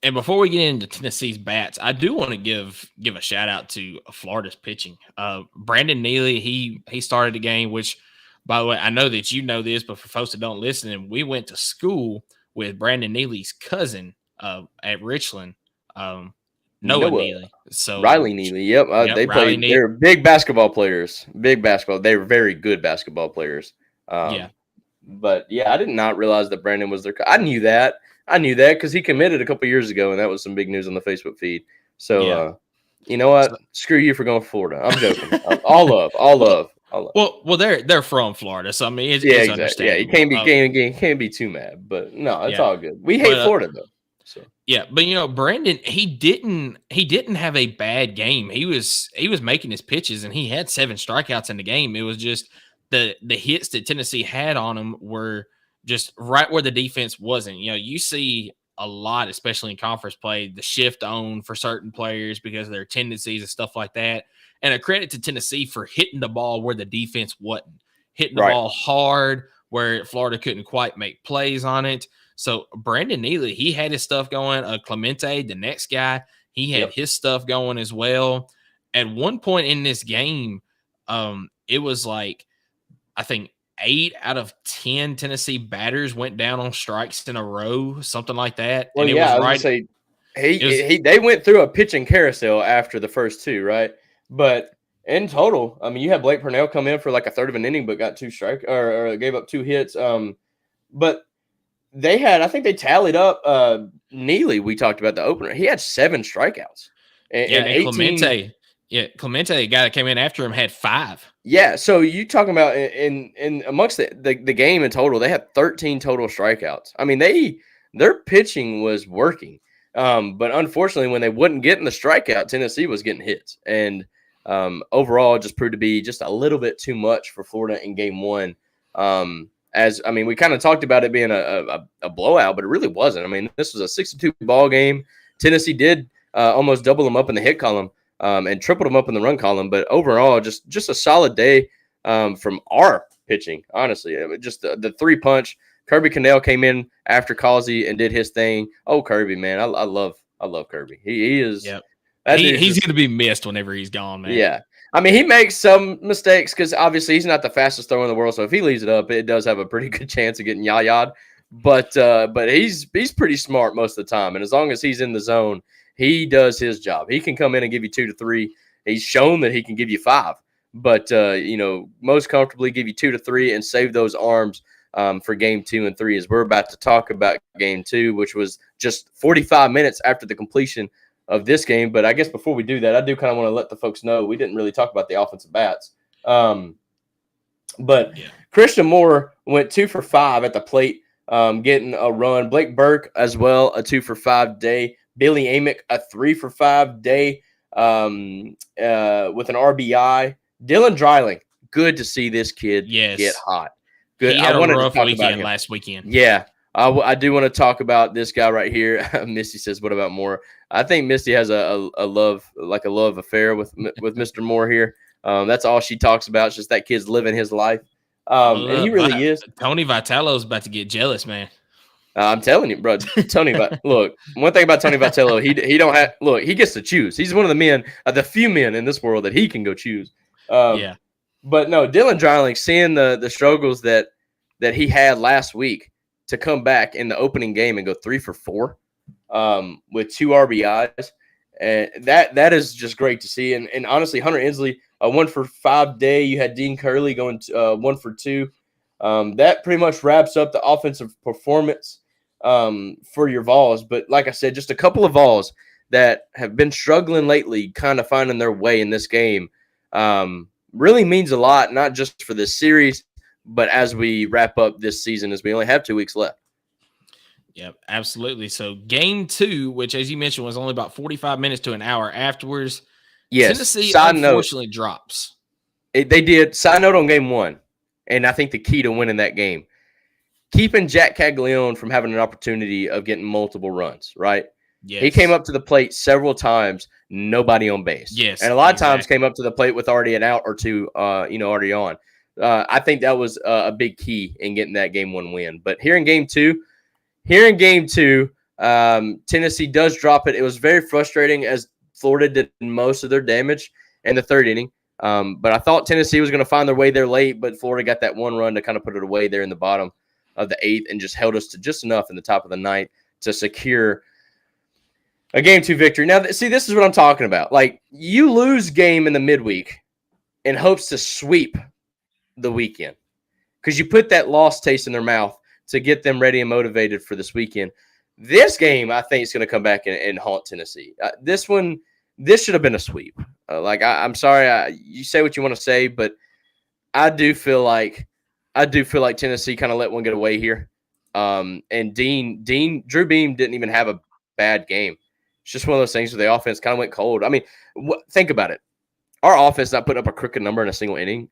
And before we get into Tennessee's bats, I do want to give a shout out to Florida's pitching. Brandon Neely, he started the game, which, by the way, I know that you know this, but for folks that don't listen, we went to school with Brandon Neely's cousin at Richland, Noah Neely. So Riley Neely, yep. They played. They're big basketball players. They're very good basketball players. But yeah, I did not realize that Brandon was their. I knew that because he committed a couple years ago, and that was some big news on the Facebook feed. So you know what? Screw you for going for Florida. I'm joking. all love. Well, they're from Florida, so I mean, it's exactly. understandable. Yeah, you can't be too mad, but no, it's all good. We hate Florida though. So Yeah, but Brandon, he didn't have a bad game. He was making his pitches and he had 7 strikeouts in the game. It was just the hits that Tennessee had on him were just right where the defense wasn't. You see a lot, especially in conference play, the shift on for certain players because of their tendencies and stuff like that. And a credit to Tennessee for hitting the ball where the defense wasn't, hitting the ball hard where Florida couldn't quite make plays on it. So Brandon Neely, he had his stuff going. Clemente, the next guy, he had his stuff going as well. At one point in this game, it was like, I think 8 out of 10 Tennessee batters went down on strikes in a row, something like that. Well, and I was gonna say they went through a pitching carousel after the first 2, right? But in total, I mean, you had Blake Purnell come in for like a third of an inning, but got 2 strikes or gave up 2 hits. But they had, I think they tallied up Neely. We talked about the opener. He had 7 strikeouts. And 18, Clemente, the guy that came in after him, had 5. Yeah, so you talking about in amongst the game in total, they had 13 total strikeouts. I mean, their pitching was working. But unfortunately, when they wouldn't get in the strikeout, Tennessee was getting hits. And overall, it just proved to be just a little bit too much for Florida in game 1. We kind of talked about it being a blowout, but it really wasn't. I mean, this was a 6-2 ball game. Tennessee did almost double them up in the hit column and tripled them up in the run column. But overall, just a solid day from our pitching, honestly. Just the 3-punch. Kirby Cannell came in after Causey and did his thing. Oh, Kirby, man. I love Kirby. He is. Yep. He's going to be missed whenever he's gone, man. Yeah. I mean, he makes some mistakes because obviously he's not the fastest thrower in the world. So if he leaves it up, it does have a pretty good chance of getting yaya'd. But he's pretty smart most of the time. And as long as he's in the zone, he does his job. He can come in and give you 2 to 3. He's shown that he can give you 5. But, most comfortably give you 2 to 3 and save those arms for game 2 and 3 as we're about to talk about game 2, which was just 45 minutes after the completion of this game. But I guess before we do that, I do kind of want to let the folks know we didn't really talk about the offensive bats. Christian Moore went 2 for 5 at the plate, getting a run. Blake Burke as well, a 2 for 5 day. Billy Amick, a 3 for 5 day with an RBI. Dylan Dreiling, good to see this kid get hot. Good. He had a rough weekend last weekend. Yeah. I do want to talk about this guy right here. Misty says, "What about Moore?" I think Misty has a love affair with Mr. Moore here. That's all she talks about. It's just that kid's living his life, and he really is. Tony Vitello's about to get jealous, man. I'm telling you, bro. Tony, look. One thing about Tony Vitello, he don't have. Look, he gets to choose. He's one of the men, the few men in this world that he can go choose. But no, Dylan Dreiling, seeing the struggles that he had last week, to come back in the opening game and go 3 for 4 with 2 RBIs. And that is just great to see. And honestly, Hunter Inslee, a 1 for 5 day. You had Dean Curley going 1 for 2. That pretty much wraps up the offensive performance for your Vols. But like I said, just a couple of Vols that have been struggling lately, kind of finding their way in this game, really means a lot, not just for this series, but as we wrap up this season, as we only have 2 weeks left. Yep, absolutely. So game 2, which as you mentioned was only about 45 minutes to an hour afterwards. Yes. Tennessee unfortunately drops. They did. Side note on game 1, and I think the key to winning that game, keeping Jack Caglione from having an opportunity of getting multiple runs, right? Yes. He came up to the plate several times, nobody on base. Yes. And a lot of times came up to the plate with already an out or 2, already on. I think that was a big key in getting that game 1 win. But here in game 2, Tennessee does drop it. It was very frustrating as Florida did most of their damage in the 3rd inning. But I thought Tennessee was going to find their way there late, but Florida got that 1 run to kind of put it away there in the bottom of the 8th and just held us to just enough in the top of the 9th to secure a game 2 victory. Now, see, this is what I'm talking about. Like, you lose game in the midweek in hopes to sweep the weekend because you put that lost taste in their mouth to get them ready and motivated for this weekend. This game, I think, is going to come back and haunt Tennessee. This should have been a sweep. I'm sorry, you say what you want to say, but I do feel like Tennessee kind of let one get away here. And Drew Beam didn't even have bad game. It's just one of those things where the offense kind of went cold. I mean, think about it. Our offense not putting up a crooked number in a single inning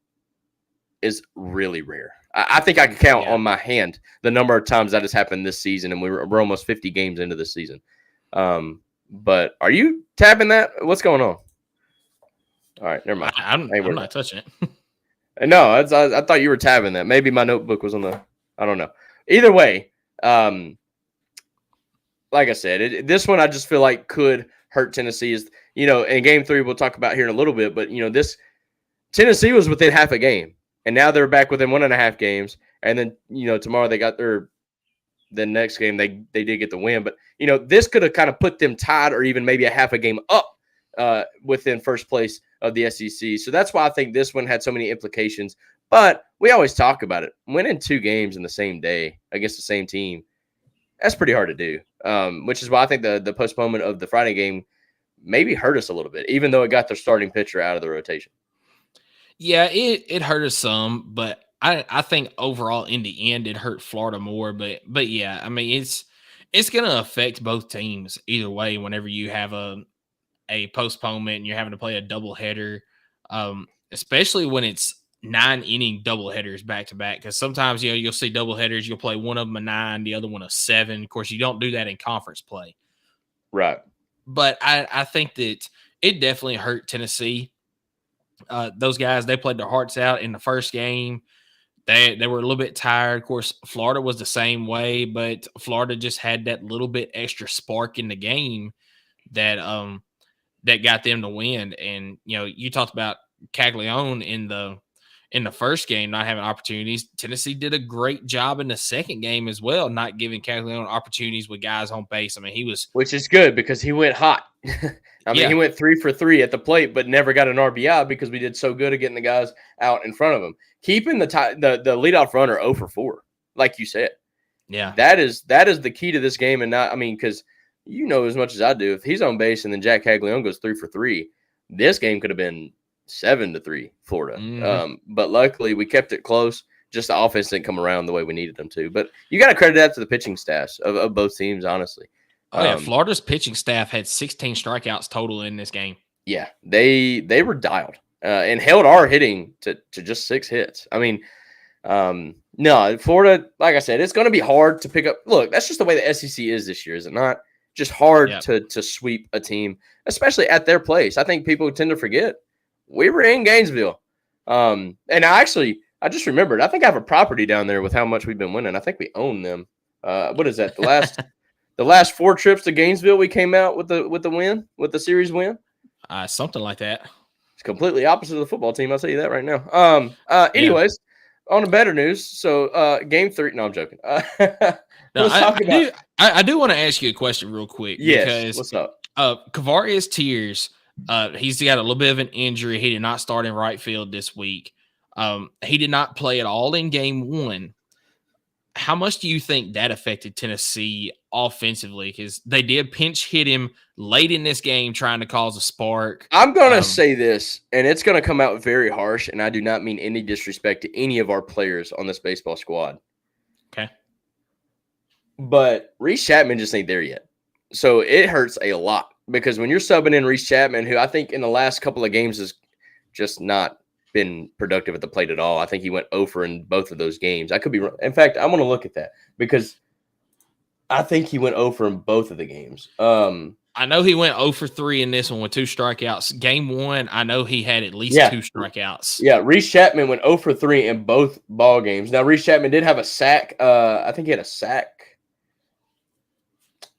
is really rare. I think I can count on my hand the number of times that has happened this season, and we're almost 50 games into this season. But are you tapping that? What's going on? All right, never mind. I'm not touching it. No, I thought you were tabbing that. Maybe my notebook was on the – I don't know. Either way, like I said, this one I just feel like could hurt Tennessee. Is in Game 3 we'll talk about here in a little bit, but, this Tennessee was within half a game, and now they're back within 1.5 games. And then, tomorrow they got the next game they did get the win. But, this could have kind of put them tied or even maybe a half a game up within first place of the SEC. So that's why I think this one had so many implications. But we always talk about it. Winning 2 games in the same day against the same team, that's pretty hard to do, which is why I think the postponement of the Friday game maybe hurt us a little bit, even though it got their starting pitcher out of the rotation. Yeah, it hurt us some, but I think overall in the end it hurt Florida more. But yeah, I mean it's going to affect both teams either way whenever you have a postponement and you're having to play a doubleheader, especially when it's 9-inning doubleheaders back to back. Because sometimes you'll see doubleheaders, you'll play one of them a 9, the other one a 7. Of course, you don't do that in conference play, right? But I think that it definitely hurt Tennessee. Those guys, they played their hearts out in the first game. They were a little bit tired. Of course, Florida was the same way, but Florida just had that little bit extra spark in the game that got them to win. And you talked about Caglione in the first game not having opportunities. Tennessee did a great job in the second game as well, not giving Caglione opportunities with guys on base. I mean, which is good because he went hot. He went 3 for 3 at the plate, but never got an RBI because we did so good at getting the guys out in front of him. Keeping the leadoff runner 0 for 4, like you said. Yeah, that is the key to this game, and because as much as I do, if he's on base and then Jack Caglione goes 3 for 3, this game could have been 7-3 Florida. Mm-hmm. But luckily we kept it close. Just the offense didn't come around the way we needed them to. But you got to credit that to the pitching staffs of both teams, honestly. Oh yeah, Florida's pitching staff had 16 strikeouts total in this game. Yeah, they were dialed and held our hitting to just 6 hits. No, Florida, like I said, it's going to be hard to pick up. Look, that's just the way the SEC is this year, is it not? Just hard to sweep a team, especially at their place. I think people tend to forget we were in Gainesville. And I just remembered, I think I have a property down there with how much we've been winning. I think we own them. What is that? The last 4 trips to Gainesville, we came out with the series win. Something like that. It's completely opposite of the football team. I'll tell you that right now. Anyways, on the better news. So Game 3. No, I'm joking. I do want to ask you a question real quick. Yes. Because, what's up? Kavarius Tears, he's got a little bit of an injury. He did not start in right field this week. He did not play at all in Game 1. How much do you think that affected Tennessee offensively? Because they did pinch hit him late in this game trying to cause a spark. I'm going to say this, and it's going to come out very harsh, and I do not mean any disrespect to any of our players on this baseball squad. Okay. But Reese Chapman just ain't there yet. So it hurts a lot because when you're subbing in Reese Chapman, who I think in the last couple of games has just not been productive at the plate at all. I think he went 0 for in both of those games. I could be wrong. In fact, I'm going to look at that because I think he went 0 for in both of the games. I know he went 0 for 3 in this one with 2 strikeouts. Game 1, I know he had at least 2 strikeouts. Yeah, Reese Chapman went 0 for 3 in both ball games. Now, Reese Chapman did have a sack. I think he had a sack.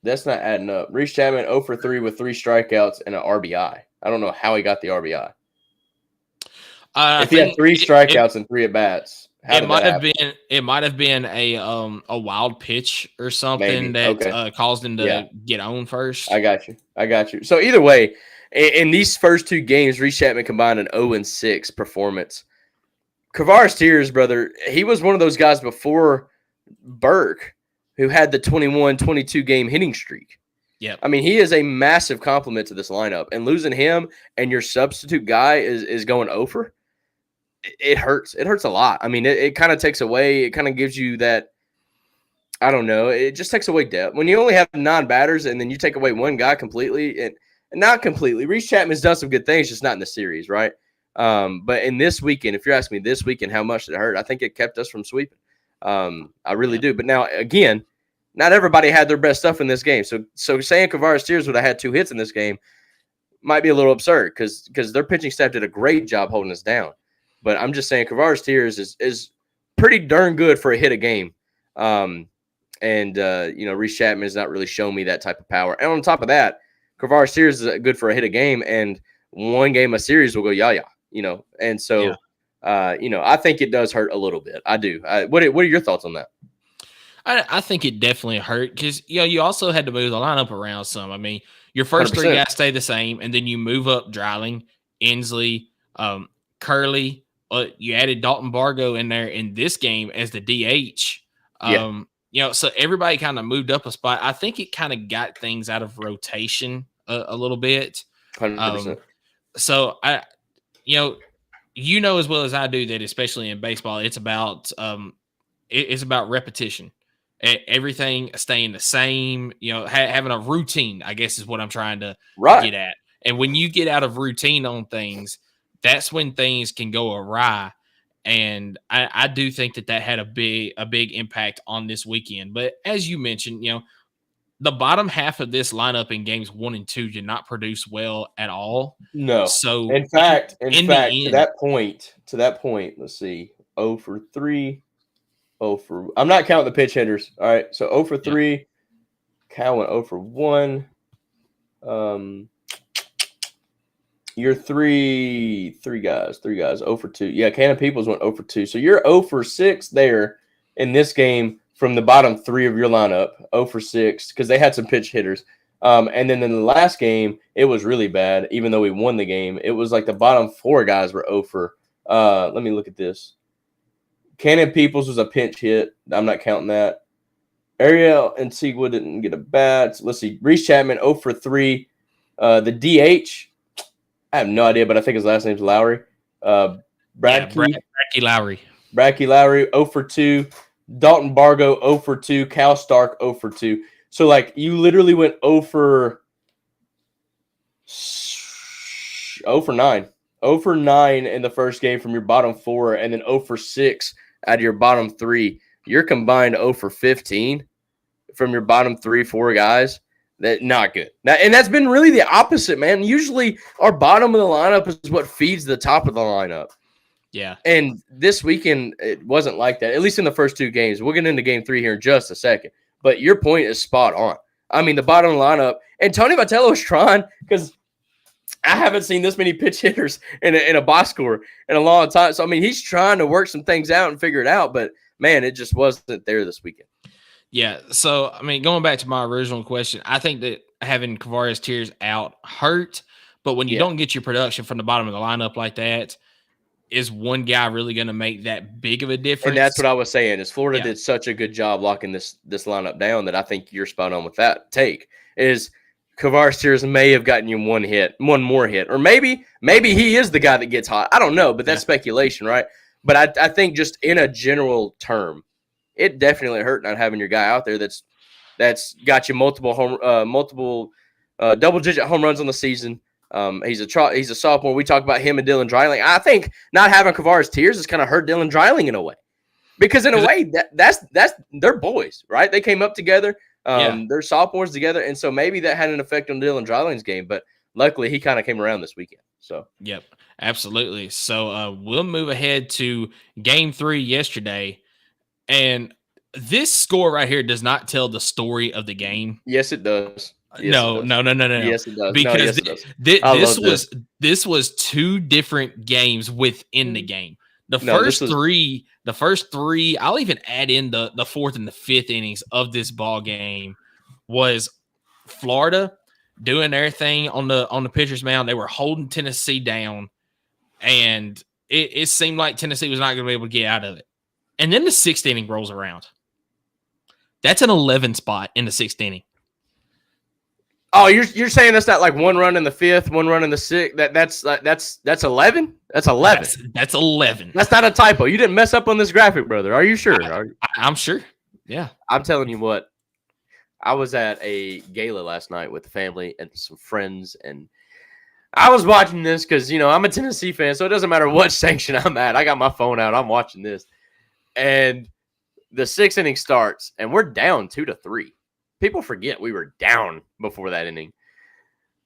That's not adding up. Reese Chapman 0 for 3 with 3 strikeouts and an RBI. I don't know how he got the RBI. If he had 3 strikeouts and 3 at-bats, it might have been a wild pitch or something that caused him to get on first. I got you. So either way, in these first 2 games, Reese Chapman combined an 0-6 performance. Kavarius Tears, brother, he was one of those guys before Burke who had the 21-22 game hitting streak. Yeah, he is a massive compliment to this lineup, and losing him and your substitute guy is going over. It hurts. It hurts a lot. It kind of takes away. It kind of gives you that. I don't know. It just takes away depth. When you only have 9 batters and then you take away one guy completely, and not completely. Reese Chapman's done some good things, just not in the series, right? But in this weekend, if you're asking me this weekend how much did it hurt, I think it kept us from sweeping. I really do. But now, again, not everybody had their best stuff in this game. So saying Kavares Steers would have had 2 hits in this game might be a little absurd because their pitching staff did a great job holding us down. But I'm just saying Kavares Steers is pretty darn good for a hit a game. Reese Chapman has not really shown me that type of power. And on top of that, Kavares Steers is good for a hit a game, and one game a series will go yah. And so, I think it does hurt a little bit. I do. What are your thoughts on that? I think it definitely hurt because, you also had to move the lineup around some. I mean, your first 3 guys stay the same, and then you move up Dreiling, Inslee, Curley. You added Dalton Bargo in there in this game as the DH. So everybody kind of moved up a spot. I think it kind of got things out of rotation a little bit. 100%. So as well as I do that, especially in baseball, it's about repetition. Everything staying the same, having a routine, I guess is what I'm trying to get at. And when you get out of routine on things, that's when things can go awry. And I do think that had a big impact on this weekend. But as you mentioned, the bottom half of this lineup in games 1 and 2 did not produce well at all. No. So in fact, to that point, let's see, 0 for 3. I'm not counting the pitch hitters. All right. So 0 for 3. Cal went 0 for 1. You're three guys, 0 for 2. Yeah, Cannon Peoples went 0 for 2. So you're 0 for 6 there in this game from the bottom 3 of your lineup, 0 for 6, because they had some pitch hitters. And then in the last game, it was really bad, even though we won the game. It was like the bottom 4 guys were 0 for. Let me look at this. Cannon Peoples was a pinch hit. I'm not counting that. Ariel and Sigwa didn't get a bat. Let's see. Reese Chapman, 0 for 3. The DH, I have no idea, but I think his last name's Lowry. Bracky Lowry. Bracky Lowry, 0 for 2. Dalton Bargo, 0 for 2. Cal Stark, 0 for 2. So, you literally went 0 for 9. 0 for 9 in the first game from your bottom 4, and then 0 for 6 out of your bottom 3. You're combined 0 for 15 from your bottom 3-4 guys. That not good. And that's been really the opposite, man. Usually our bottom of the lineup is what feeds the top of the lineup. Yeah. And this weekend, it wasn't like that, at least in the first 2 games. We'll get into game 3 here in just a second. But your point is spot on. I mean, the bottom of the lineup, and Tony Vitello is trying, because I haven't seen this many pitch hitters in a box score in a long time. So, I mean, he's trying to work some things out and figure it out. But, man, it just wasn't there this weekend. Yeah, so, I mean, going back to my original question, I think that having Kavares Steers out hurt, but when you don't get your production from the bottom of the lineup like that, is one guy really going to make that big of a difference? And that's what I was saying, is Florida did such a good job locking this lineup down that I think you're spot on with that take, is Kavares Steers may have gotten you one more hit, or maybe he is the guy that gets hot. I don't know, but that's speculation, right? But I think just in a general term, it definitely hurt not having your guy out there that's got you multiple double-digit home runs on the season. He's a sophomore. We talk about him and Dylan Dreiling. I think not having Kavares Steers has kind of hurt Dylan Dreiling in a way, because in a way that's they're boys, right? They came up together. They're sophomores together, and so maybe that had an effect on Dylan Dreiling's game. But luckily, he kind of came around this weekend. So yep, absolutely. So we'll move ahead to game 3 yesterday. And this score right here does not tell the story of the game. Yes, it does. No. Yes, it does. Because it does. this was 2 different games within the game. The first three, I'll even add in the 4th and the 5th innings of this ball game, was Florida doing their thing on the pitcher's mound. They were holding Tennessee down, and it seemed like Tennessee was not going to be able to get out of it. And then the 6th inning rolls around. That's an 11 spot in the 6th inning. Oh, you're saying that's not like 1 run in the 5th, 1 run in the 6th? That's 11? That's 11. That's 11. That's not a typo. You didn't mess up on this graphic, brother. Are you sure? I'm sure. Yeah. I'm telling you what, I was at a gala last night with the family and some friends, and I was watching this because, I'm a Tennessee fan, so it doesn't matter what section I'm at. I got my phone out. I'm watching this. And the 6th inning starts, and we're down 2-3. People forget we were down before that inning.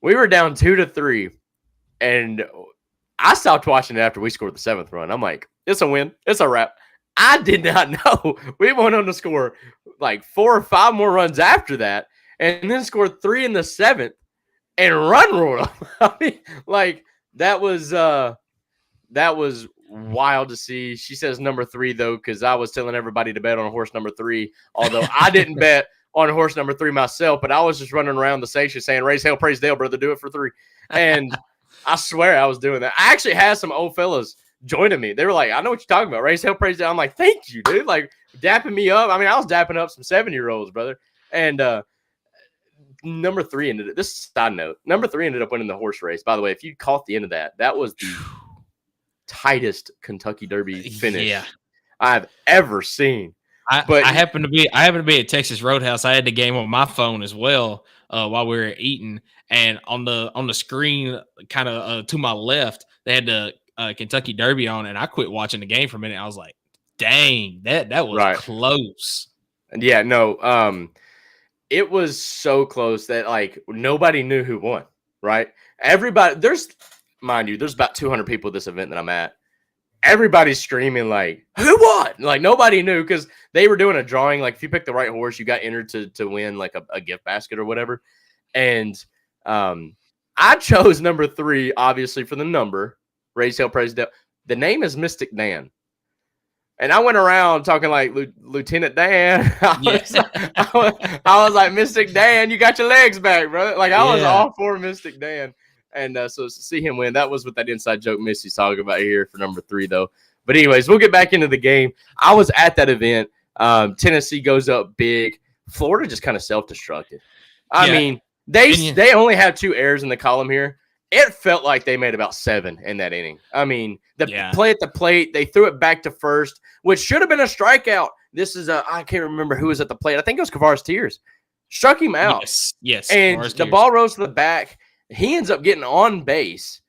We were down 2-3, and I stopped watching it after we scored the 7th run. I'm like, it's a win. It's a wrap. I did not know we went on to score like 4 or 5 more runs after that, and then scored 3 in the 7th and run ruled up. I mean, like that was wild to see. She says number 3 though, because I was telling everybody to bet on horse number 3, although I didn't bet on horse number 3 myself, but I was just running around the station saying, "Raise hell, praise Dale, brother, do it for 3." And I swear I was doing that. I actually had some old fellas joining me. They were like, "I know what you're talking about. Raise hell, praise Dale." I'm like, "Thank you, dude." Like dapping me up. I mean, I was dapping up some 7-year-olds, brother. And number 3 ended it. This is a side note. Number 3 ended up winning the horse race. By the way, if you caught the end of that, that was the tightest Kentucky Derby finish I've ever seen. I happened to be at Texas Roadhouse. I had the game on my phone as well while we were eating, and on the screen, kind of to my left, they had the Kentucky Derby on, and I quit watching the game for a minute. I was like, "Dang, that was close." Yeah, no, it was so close that like nobody knew who won. Right? Everybody, there's about 200 people at this event that I'm at. Everybody's screaming like, "Who won?" Like nobody knew because they were doing a drawing. Like if you picked the right horse, you got entered to win like a gift basket or whatever. And I chose number 3, obviously for the number. Raise hell, praise Dale. The name is Mystic Dan. And I went around talking like Lieutenant Dan. I was like, "Mystic Dan, you got your legs back, brother." Like I was all for Mystic Dan. And so to see him win, that was what that inside joke Missy's talking about here for number 3, though. But anyways, we'll get back into the game. I was at that event. Tennessee goes up big. Florida just kind of self-destructed. I mean, they only had 2 errors in the column here. It felt like they made about 7 in that inning. I mean, the play at the plate, they threw it back to first, which should have been a strikeout. This is I can't remember who was at the plate. I think it was Kavares Tears. Struck him out. Yes. And the ball rose to the back. He ends up getting on base.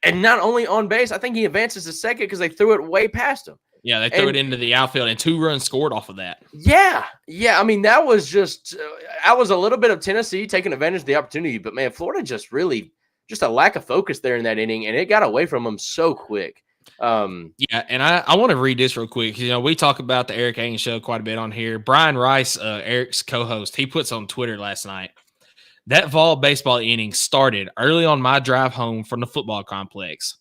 And not only on base, I think he advances to second because they threw it way past him. Yeah, they threw it into the outfield, and 2 runs scored off of that. Yeah. I mean, that was just I was a little bit of Tennessee taking advantage of the opportunity. But, man, Florida just really – just a lack of focus there in that inning, and it got away from them so quick. And I want to read this real quick. We talk about the Eric Ainge show quite a bit on here. Brian Rice, Eric's co-host, he puts on Twitter last night, "That Vol baseball inning started early on my drive home from the football complex,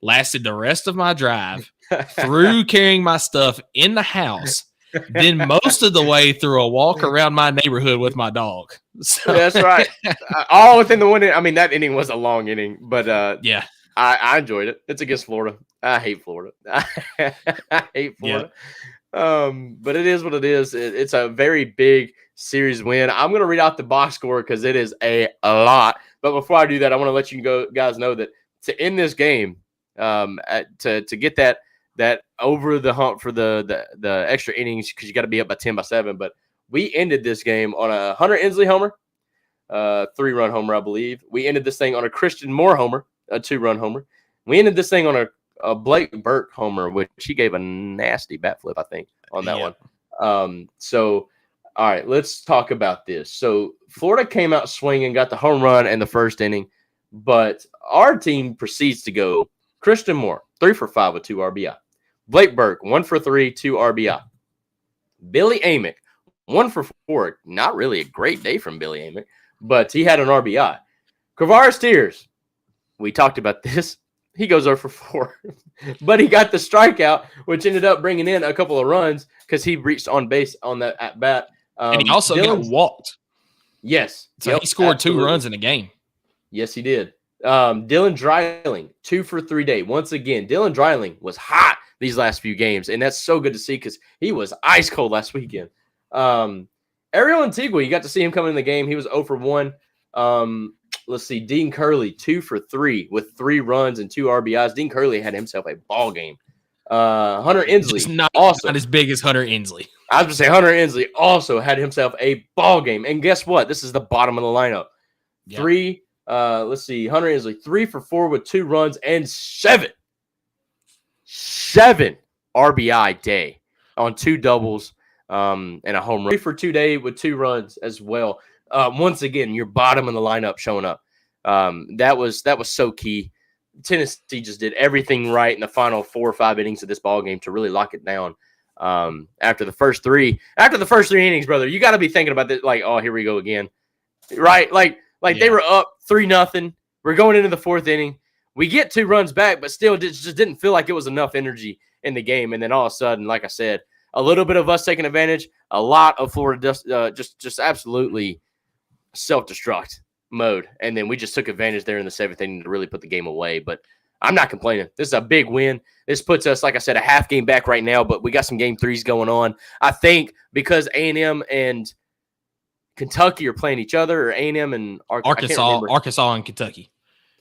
lasted the rest of my drive, through carrying my stuff in the house, then most of the way through a walk around my neighborhood with my dog." So. That's right. All within the one inning. I mean, that inning was a long inning, but I enjoyed it. It's against Florida. I hate Florida. I hate Florida. But it is what it is. It's a very big series win. I'm going to read out the box score because it is a lot. But before I do that, I want to let you guys know that to end this game, to get that over the hump for the extra innings, because you got to be up by 10 by 7. But we ended this game on a Hunter Inslee homer, 3-run homer, I believe. We ended this thing on a Christian Moore homer, a 2-run homer. We ended this thing on a Blake Burke homer, which he gave a nasty bat flip, I think, on that one. So, all right, let's talk about this. So, Florida came out swinging, got the home run in the first inning, but our team proceeds to go Christian Moore, 3 for 5 with 2 RBI. Blake Burke, 1 for 3, 2 RBI. Billy Amick, 1 for 4. Not really a great day from Billy Amick, but he had an RBI. Kavares Tears, we talked about this. He goes 0 for 4. But he got the strikeout, which ended up bringing in a couple of runs because he reached on base on that at bat. And he also got walked. Yes. So he scored 2 runs in a game. Yes, he did. Dylan Dreiling, 2 for 3 day. Once again, Dylan Dreiling was hot these last few games, and that's so good to see because he was ice cold last weekend. Ariel Antigua, you got to see him coming in the game. He was 0 for 1. Let's see. Dean Curley, 2 for 3 with 3 runs and 2 RBIs. Dean Curley had himself a ball game. Hunter Inslee, not as big as Hunter Inslee. I was going to say Hunter Hensley also had himself a ball game. And guess what? This is the bottom of the lineup. Yep. Let's see. Hunter Hensley, 3 for 4 with 2 runs and 7 RBI day on 2 doubles and a home run. 3 for 2 day with 2 runs as well. Once again, your bottom of the lineup showing up. That was so key. Tennessee just did everything right in the final 4 or 5 innings of this ball game to really lock it down. After the first 3 innings, brother, you got to be thinking about this. Like, oh, here we go again, right? Like they were up 3-0. We're going into the 4th inning. We get 2 runs back, but still just didn't feel like it was enough energy in the game. And then all of a sudden, like I said, a little bit of us taking advantage, a lot of Florida just absolutely self-destruct mode. And then we just took advantage there in the 7th inning to really put the game away. But I'm not complaining. This is a big win. This puts us, like I said, a half game back right now, but we got some game 3s going on. I think because A&M and Kentucky are playing each other, or A&M and Arkansas and Kentucky.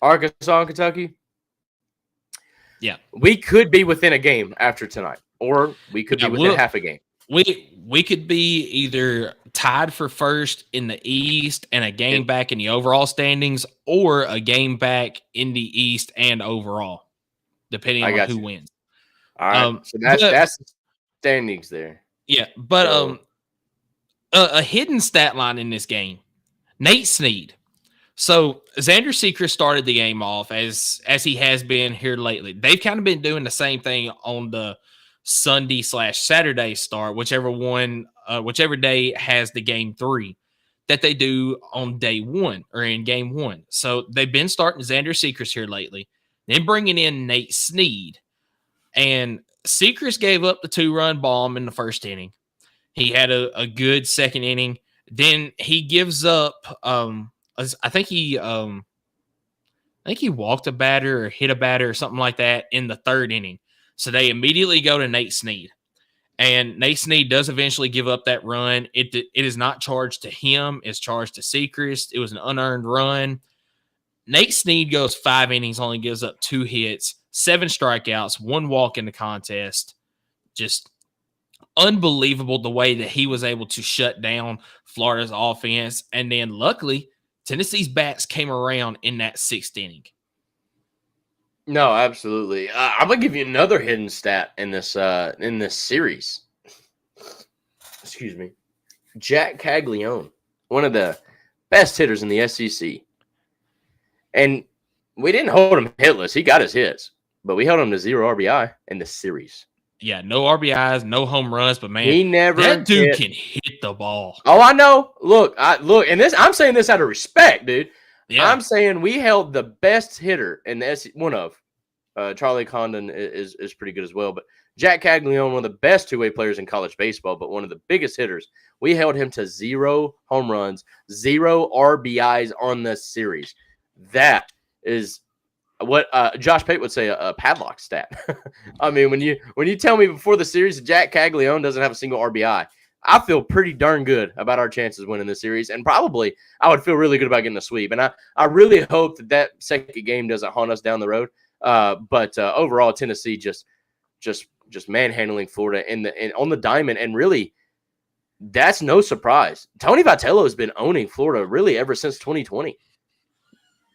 Arkansas and Kentucky? Yeah. We could be within a game after tonight, or we could be within half a game. We could be either tied for first in the East and a game back in the overall standings, or a game back in the East and overall, depending on who wins. All right. So that's the standings there. Yeah, but a hidden stat line in this game, Nate Snead. So Xander Sechrist started the game off as he has been here lately. They've kind of been doing the same thing on the Sunday/Saturday start, whichever day has the game 3 that they do on day 1 or in game 1. So they've been starting Xander Sechrist here lately, then bringing in Nate Snead. And Sechrist gave up the 2-run bomb in the 1st inning. He had a good 2nd inning. Then he gives up. I think he walked a batter or hit a batter or something like that in the 3rd inning. So they immediately go to Nate Snead. And Nate Snead does eventually give up that run. It is not charged to him. It's charged to Sechrist. It was an unearned run. Nate Snead goes 5 innings, only gives up 2 hits, 7 strikeouts, 1 walk in the contest. Just unbelievable the way that he was able to shut down Florida's offense. And then luckily, Tennessee's bats came around in that 6th inning. No, absolutely. I'm gonna give you another hidden stat in this series. Excuse me. Jack Caglione, one of the best hitters in the SEC, and we didn't hold him hitless. He got his hits, but we held him to 0 RBI in the series. Yeah, no RBIs, no home runs, but man, that dude can hit the ball. Oh, I know. Look, and I'm saying this out of respect, dude. Yeah. I'm saying we held the best hitter in the SEC. One of Charlie Condon is pretty good as well, but Jack Caglione, one of the best 2-way players in college baseball, but one of the biggest hitters. We held him to 0 home runs, 0 RBIs on the series. That is what Josh Pate would say a padlock stat. I mean, when you tell me before the series that Jack Caglione doesn't have a single RBI, I feel pretty darn good about our chances winning this series, and probably I would feel really good about getting a sweep. And I really hope that second game doesn't haunt us down the road. But overall, Tennessee just manhandling Florida on the diamond, and really, that's no surprise. Tony Vitello has been owning Florida really ever since 2020.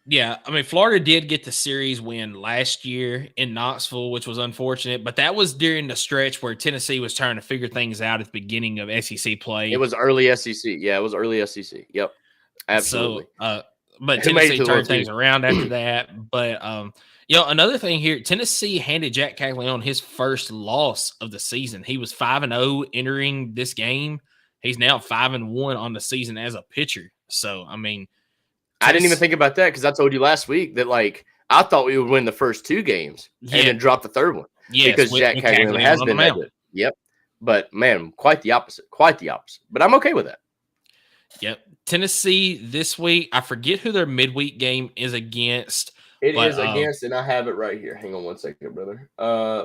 Yeah, I mean, Florida did get the series win last year in Knoxville, which was unfortunate, but that was during the stretch where Tennessee was trying to figure things out at the beginning of SEC play. It was early SEC. Yeah, it was early SEC. Yep, absolutely. So, but Tennessee turned things around after that. But, another thing here, Tennessee handed Jack Caglione his first loss of the season. He was 5-0 entering this game. He's now 5-1 on the season as a pitcher. So, I mean, I didn't even think about that because I told you last week that, like, I thought we would win the first 2 games and then drop the 3rd one. Yes, because Jack Caglione has been that good. Yep. But, man, quite the opposite. Quite the opposite. But I'm okay with that. Yep. Tennessee this week, I forget who their midweek game is against. It is against, and I have it right here. Hang on one second, brother.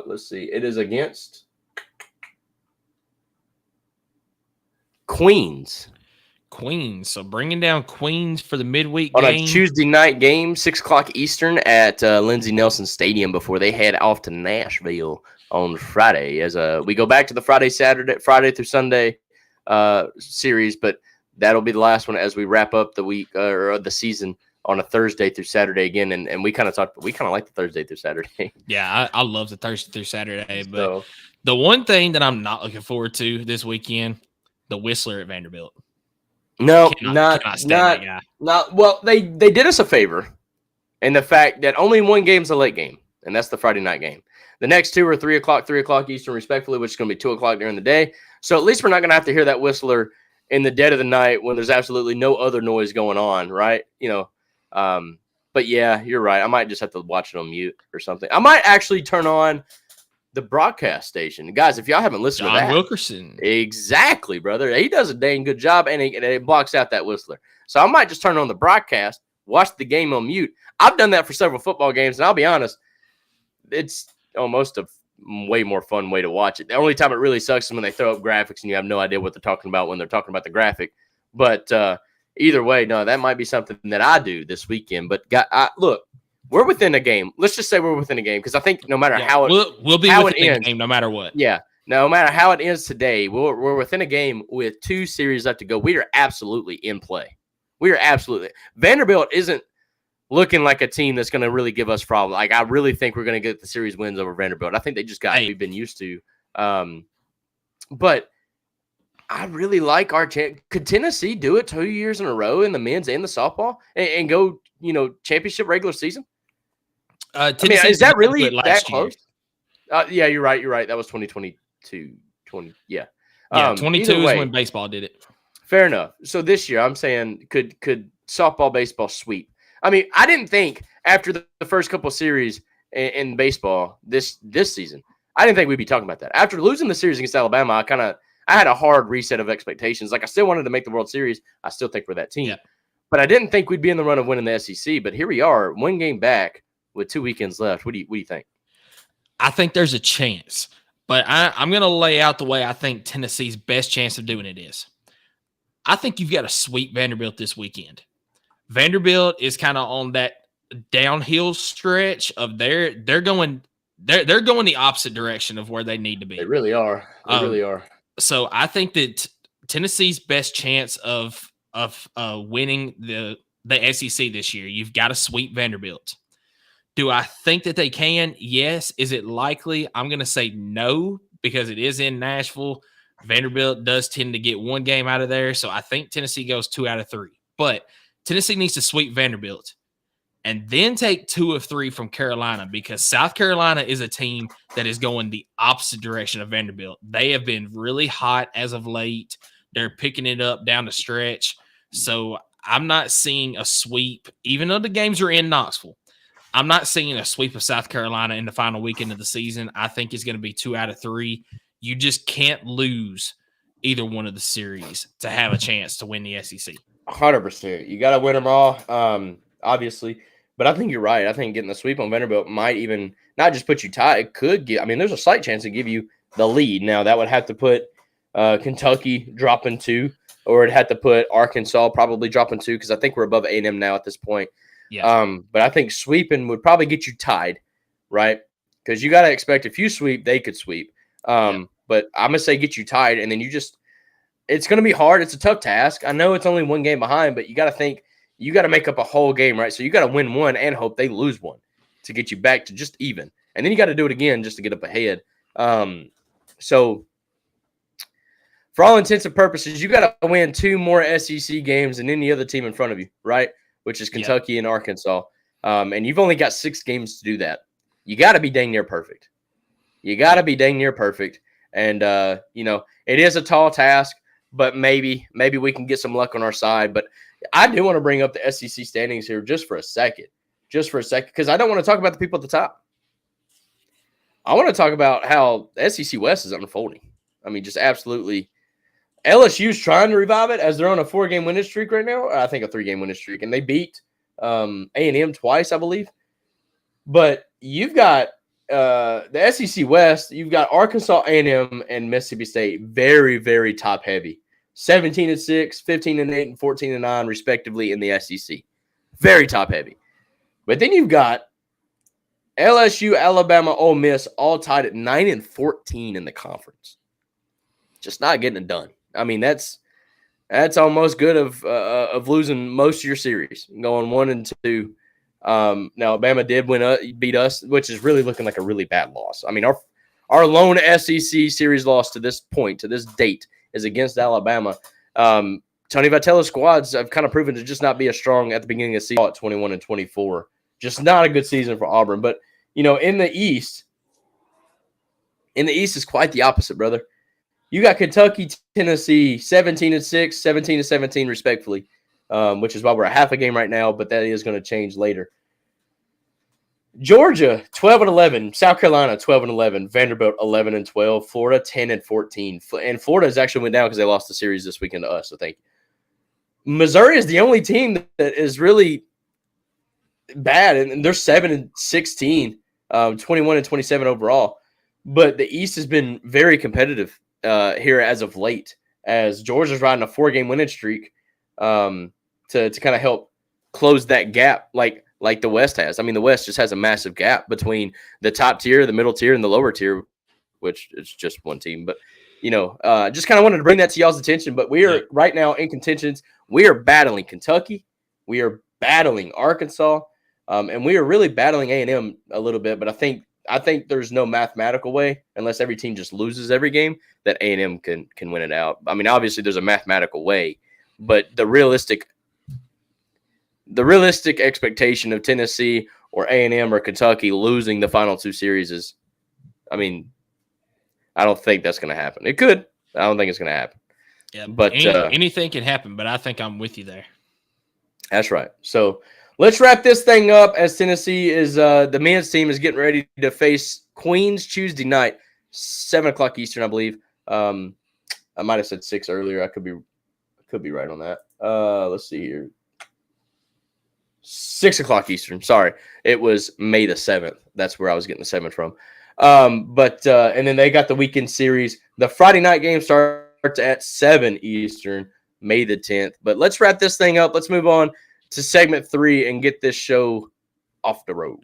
Let's see. It is against Queens. Queens. So bringing down Queens for the midweek on game. a Tuesday night game, 6:00 Eastern at Lindsey Nelson Stadium before they head off to Nashville on Friday. As we go back to the Friday through Sunday series, but that'll be the last one as we wrap up the week or the season on a Thursday through Saturday again. And we kind of like the Thursday through Saturday. Yeah, I love the Thursday through Saturday. But the one thing that I'm not looking forward to this weekend, the Whistler at Vanderbilt. No, not that guy. Not well. They did us a favor in the fact that only one game's a late game, and that's the Friday night game. The next two are 3:00 Eastern, respectively, which is going to be 2:00 during the day. So at least we're not going to have to hear that Whistler in the dead of the night when there's absolutely no other noise going on, right? But yeah, you're right. I might just have to watch it on mute or something. I might actually turn on the broadcast station. Guys, if y'all haven't listened to that. John Wilkerson. Exactly, brother. He does a dang good job, and it blocks out that Whistler. So I might just turn on the broadcast, watch the game on mute. I've done that for several football games, and I'll be honest, it's almost a way more fun way to watch it. The only time it really sucks is when they throw up graphics and you have no idea what they're talking about when they're talking about the graphic. But either way, no, that might be something that I do this weekend. But look, we're within a game. Let's just say we're within a game because I think no matter how we'll be within a game no matter what. Yeah, no matter how it ends today, we're within a game with 2 series left to go. We are absolutely in play. We are absolutely. Vanderbilt isn't looking like a team that's going to really give us problems. Like I really think we're going to get the series wins over Vanderbilt. I think they just got we've been used to. But I really like our chance. Could Tennessee do it 2 years in a row in the men's and the softball and go, championship regular season? Is that really that close? Yeah, you're right. You're right. That was 2022. 22 is when baseball did it. Fair enough. So this year, I'm saying, could softball, baseball sweep? I mean, I didn't think after the first couple of series in baseball this season, I didn't think we'd be talking about that. After losing the series against Alabama, I had a hard reset of expectations. Like I still wanted to make the World Series. I still think we're that team. Yeah. But I didn't think we'd be in the run of winning the SEC. But here we are, 1 game back with 2 weekends left. What do you think? I think there's a chance. But I'm going to lay out the way I think Tennessee's best chance of doing it is. I think you've got to sweep Vanderbilt this weekend. Vanderbilt is kind of on that downhill stretch of they're going the opposite direction of where they need to be. They really are. They really are. So I think that Tennessee's best chance of winning the SEC this year, you've got to sweep Vanderbilt. Do I think that they can? Yes. Is it likely? I'm going to say no because it is in Nashville. Vanderbilt does tend to get 1 game out of there. So I think Tennessee goes 2 out of 3. But Tennessee needs to sweep Vanderbilt and then take 2 of 3 from Carolina because South Carolina is a team that is going the opposite direction of Vanderbilt. They have been really hot as of late. They're picking it up down the stretch. So I'm not seeing a sweep, even though the games are in Knoxville. I'm not seeing a sweep of South Carolina in the final weekend of the season. I think it's going to be 2 out of 3. You just can't lose either one of the series to have a chance to win the SEC. 100%. You got to win them all, obviously. But I think you're right. I think getting the sweep on Vanderbilt might even not just put you tied. It could get – there's a slight chance to give you the lead. Now, that would have to put Kentucky dropping 2, or it'd have to put Arkansas probably dropping 2 because I think we're above A&M now at this point. Yeah. But I think sweeping would probably get you tied, right? Because you got to expect if you sweep, they could sweep. But I'm going to say get you tied, and then it's going to be hard. It's a tough task. I know it's only 1 game behind, but you got to think you got to make up a whole game, right? So you got to win 1 and hope they lose 1 to get you back to just even. And then you got to do it again just to get up ahead. So for all intents and purposes, you got to win 2 more SEC games than any other team in front of you, right? Which is Kentucky and Arkansas. And you've only got 6 games to do that. You got to be dang near perfect. And, it is a tall task, but maybe we can get some luck on our side. But I do want to bring up the SEC standings here just for a second, because I don't want to talk about the people at the top. I want to talk about how the SEC West is unfolding. Just absolutely. LSU's trying to revive it as they're on a 4-game winning streak right now. I think a 3-game winning streak, and they beat A&M twice, I believe. But you've got the SEC West. You've got Arkansas, A&M, and Mississippi State very, very top heavy. 17-6, 15-8, and 14-9, respectively, in the SEC. Very top heavy. But then you've got LSU, Alabama, Ole Miss, all tied at 9-14 in the conference. Just not getting it done. I mean, that's almost good of losing most of your series, going 1-2. Now Alabama did beat us, which is really looking like a really bad loss. I mean, our lone SEC series loss to this point, to this date, is against Alabama. Tony Vitello's squads have kind of proven to just not be as strong at the beginning of the season at 21-24. Just not a good season for Auburn. But in the East is quite the opposite, brother. You got Kentucky, Tennessee, 17-6, 17-17, respectfully, which is why we're a half a game right now, but that is going to change later. Georgia, 12-11, South Carolina, 12-11, Vanderbilt, 11-12, Florida, 10-14. And Florida has actually went down because they lost the series this weekend to us, so thank you. Missouri is the only team that is really bad, and they're 7-16, 21-27 overall. But the East has been very competitive here as of late, as Georgia's riding a 4-game winning streak to kind of help close that gap like the West has. I mean, the West just has a massive gap between the top tier, the middle tier, and the lower tier, which is just one team. But, just kind of wanted to bring that to y'all's attention. But we are right now in contentions. We are battling Kentucky. We are battling Arkansas. And we are really battling A&M a little bit. But I think there's no mathematical way, unless every team just loses every game, that A&M can win it out. I mean, obviously there's a mathematical way, but the realistic expectation of Tennessee or A&M or Kentucky losing the final two series is, I don't think that's going to happen. It could. I don't think it's going to happen. Yeah, but anything can happen, but I think I'm with you there. That's right. So let's wrap this thing up, as Tennessee is the men's team is getting ready to face Queens Tuesday night, 7:00 Eastern, I believe. I might have said 6 earlier. I could be right on that. Let's see here. 6:00 Eastern. Sorry, it was May the 7th. That's where I was getting the 7th from. And then they got the weekend series. The Friday night game starts at 7 Eastern, May the 10th. But let's wrap this thing up. Let's move on to segment 3 and get this show off the road.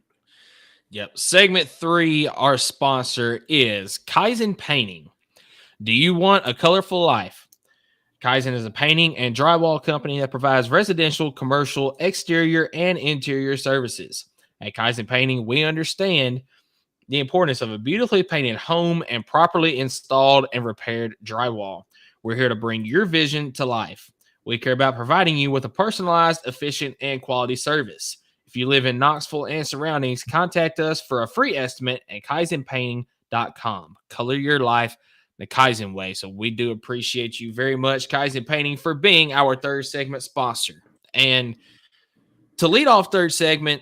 Yep. Segment 3, our sponsor is Kaizen Painting. Do you want a colorful life? Kaizen is a painting and drywall company that provides residential, commercial, exterior, and interior services. At Kaizen Painting, we understand the importance of a beautifully painted home and properly installed and repaired drywall. We're here to bring your vision to life. We care about providing you with a personalized, efficient, and quality service. If you live in Knoxville and surroundings, contact us for a free estimate at kaizenpainting.com. Color your life the Kaizen way. So we do appreciate you very much, Kaizen Painting, for being our third segment sponsor. And to lead off third segment,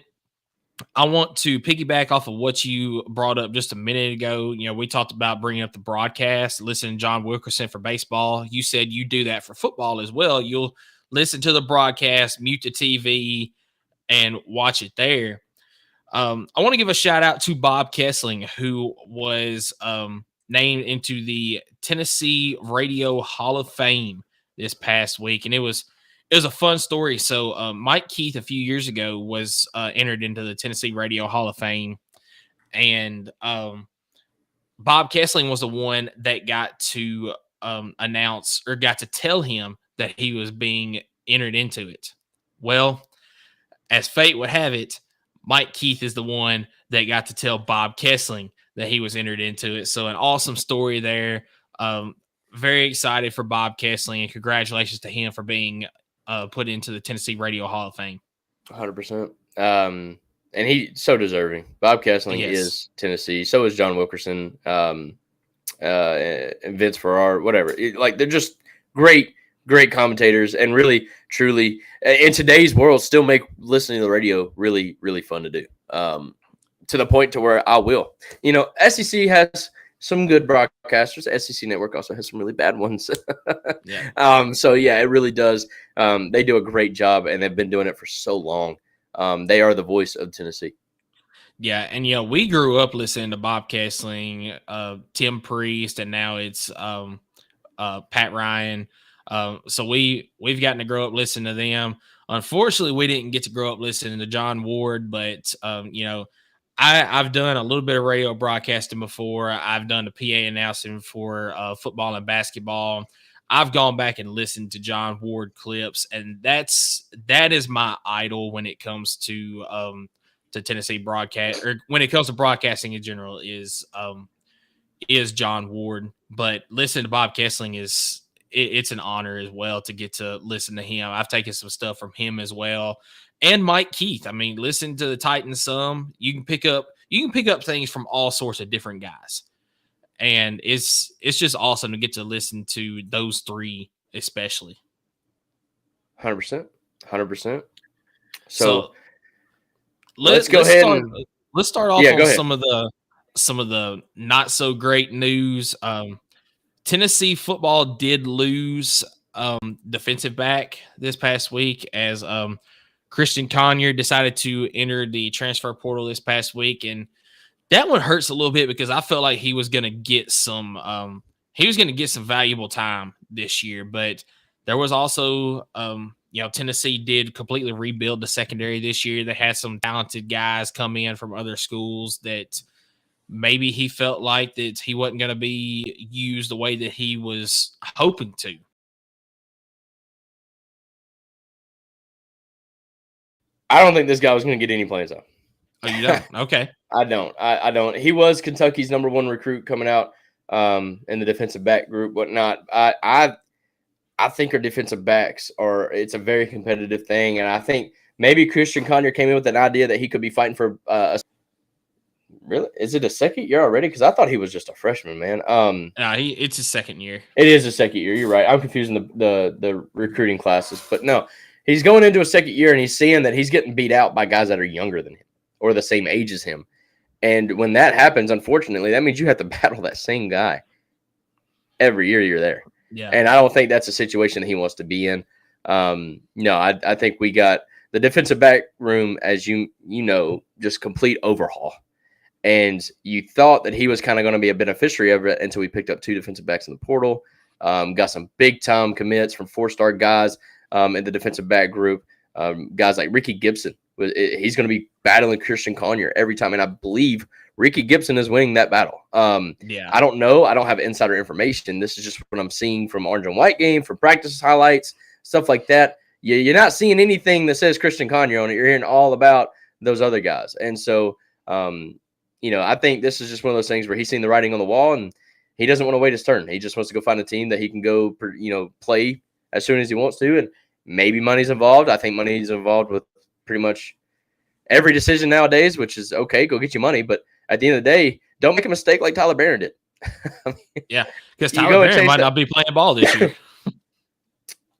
I want to piggyback off of what you brought up just a minute ago. We talked about bringing up the broadcast, listening to John Wilkerson for baseball. You said you do that for football as well. You'll listen to the broadcast, mute the TV, and watch it there. I want to give a shout out to Bob Kessling, who was named into the Tennessee Radio Hall of Fame this past week. And it was a fun story. So Mike Keith a few years ago was entered into the Tennessee Radio Hall of Fame. And Bob Kessling was the one that got to announce or got to tell him that he was being entered into it. Well, as fate would have it, Mike Keith is the one that got to tell Bob Kessling that he was entered into it. So an awesome story there. Very excited for Bob Kessling, and congratulations to him for being put into the Tennessee Radio Hall of Fame. 100%. And he's so deserving. Bob Kessling is Tennessee. So is John Wilkerson, and Vince Ferrar, whatever. They're just great commentators, and really, truly, in today's world, still make listening to the radio really, really fun to do. To the point to where I will. SEC has some good broadcasters. SEC Network also has some really bad ones. So it really does. They do a great job, and they've been doing it for so long. They are the voice of Tennessee. Yeah, and we grew up listening to Bob Kessling, Tim Priest, and now it's Pat Ryan. So we've gotten to grow up listening to them. Unfortunately, we didn't get to grow up listening to John Ward, but I've done a little bit of radio broadcasting before. I've done the PA announcing for football and basketball. I've gone back and listened to John Ward clips, and that is my idol when it comes to Tennessee broadcast, or when it comes to broadcasting in general, is John Ward. But listening to Bob Kessling it's an honor as well to get to listen to him. I've taken some stuff from him as well. And Mike Keith. I mean, listen to the Titans some. You can pick up things from all sorts of different guys. And it's just awesome to get to listen to those three, especially. 100%. 100%. So let's go ahead. Let's start off on ahead. some of the not so great news. Tennessee football did lose defensive back this past week as Christian Conyer decided to enter the transfer portal this past week, and that one hurts a little bit because I felt like he was going to get some valuable time this year. But there was also Tennessee did completely rebuild the secondary this year. They had some talented guys come in from other schools that maybe he felt like that he wasn't going to be used the way that he was hoping to. I don't think this guy was going to get any playing time. Oh, you don't? Okay. I don't. He was Kentucky's #1 recruit coming out in the defensive back group, whatnot. I think our defensive backs it's a very competitive thing, and I think maybe Christian Conyer came in with an idea that he could be fighting for really? Is it a second year already? Because I thought he was just a freshman, man. It's his second year. It is a second year. You're right. I'm confusing the recruiting classes, but no, he's going into a second year and he's seeing that he's getting beat out by guys that are younger than him or the same age as him. And when that happens, unfortunately, that means you have to battle that same guy every year you're there. Yeah. And I don't think that's a situation that he wants to be in. No, I think we got the defensive back room, as you know, just complete overhaul. And you thought that he was kind of going to be a beneficiary of it until we picked up 2 defensive backs in the portal. Got some big-time commits from 4-star guys in the defensive back group. Guys like Ricky Gibson. He's going to be battling Christian Conyer every time. And I believe Ricky Gibson is winning that battle. I don't know. I don't have insider information. This is just what I'm seeing from Orange and White game, from practice highlights, stuff like that. You're not seeing anything that says Christian Conyer on it. You're hearing all about those other guys. And so, I think this is just one of those things where he's seen the writing on the wall and he doesn't want to wait his turn. He just wants to go find a team that he can go, play as soon as he wants to. And maybe money's involved. I think money's involved with pretty much every decision nowadays, which is okay, go get you money. But at the end of the day, don't make a mistake like Tyler Barron did. Yeah, because Tyler Barron might not be playing ball this year.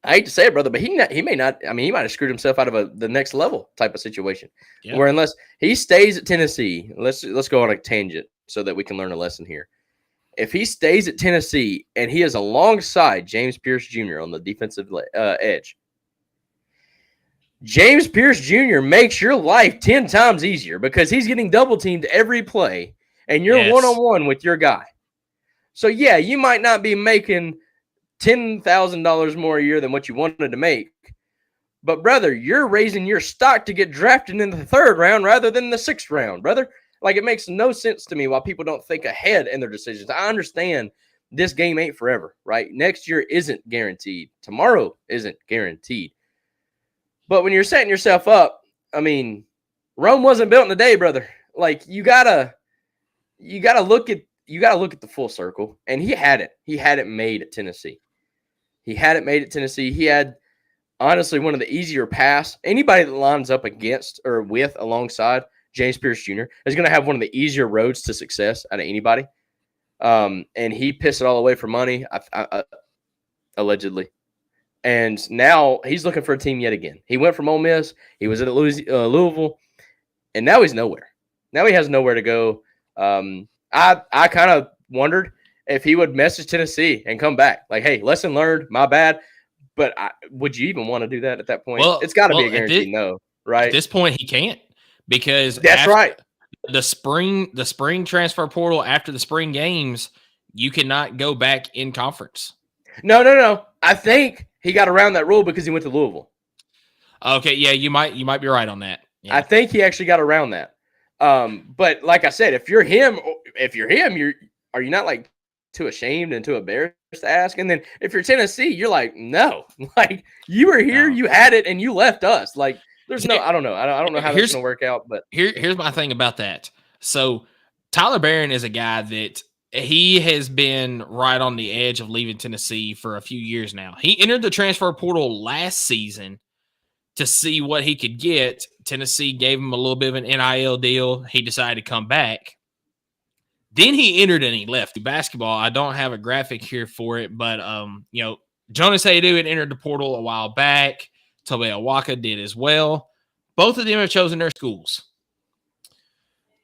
I hate to say it, brother, but he may not. I mean, he might have screwed himself out of the next level type of situation. Yeah. Where unless he stays at Tennessee, let's go on a tangent so that we can learn a lesson here. If he stays at Tennessee and he is alongside James Pierce Jr. on the defensive edge, James Pierce Jr. makes your life 10 times easier because he's getting double teamed every play, and you're one-on-one with your guy. So yeah, you might not be making $10,000 more a year than what you wanted to make. But, brother, you're raising your stock to get drafted in the 3rd round rather than the 6th round, brother. Like, it makes no sense to me why people don't think ahead in their decisions. I understand this game ain't forever, right? Next year isn't guaranteed. Tomorrow isn't guaranteed. But when you're setting yourself up, I mean, Rome wasn't built in a day, brother. Like, you gotta look at the full circle. And he had it. He had it made at Tennessee. He had, honestly, one of the easier paths. Anybody that lines up against or with alongside James Pierce Jr. is going to have one of the easier roads to success out of anybody. And he pissed it all away for money, allegedly. And now he's looking for a team yet again. He went from Ole Miss. He was at Louisville. And now he's nowhere. Now he has nowhere to go. I kind of wondered if he would message Tennessee and come back. Like, hey, lesson learned, my bad. But would you even want to do that at that point? Well, it's got to be a guaranteed no, right? At this point, he can't because that's right. The spring transfer portal after the spring games, you cannot go back in conference. No. I think he got around that rule because he went to Louisville. Okay, yeah, you might be right on that. Yeah. I think he actually got around that. But like I said, if you're him, are you not like too ashamed and too embarrassed to ask? And then if you're Tennessee, you're like, no, like you were here, you had it, and you left us. Like there's no, I don't know. I don't know how that's going to work out. But here's my thing about that. So Tyler Barron is a guy that he has been right on the edge of leaving Tennessee for a few years now. He entered the transfer portal last season to see what he could get. Tennessee gave him a little bit of an NIL deal. He decided to come back. Then he entered and he left. Basketball, I don't have a graphic here for it, but Jonas Haydu had entered the portal a while back. Tobe Awaka did as well. Both of them have chosen their schools.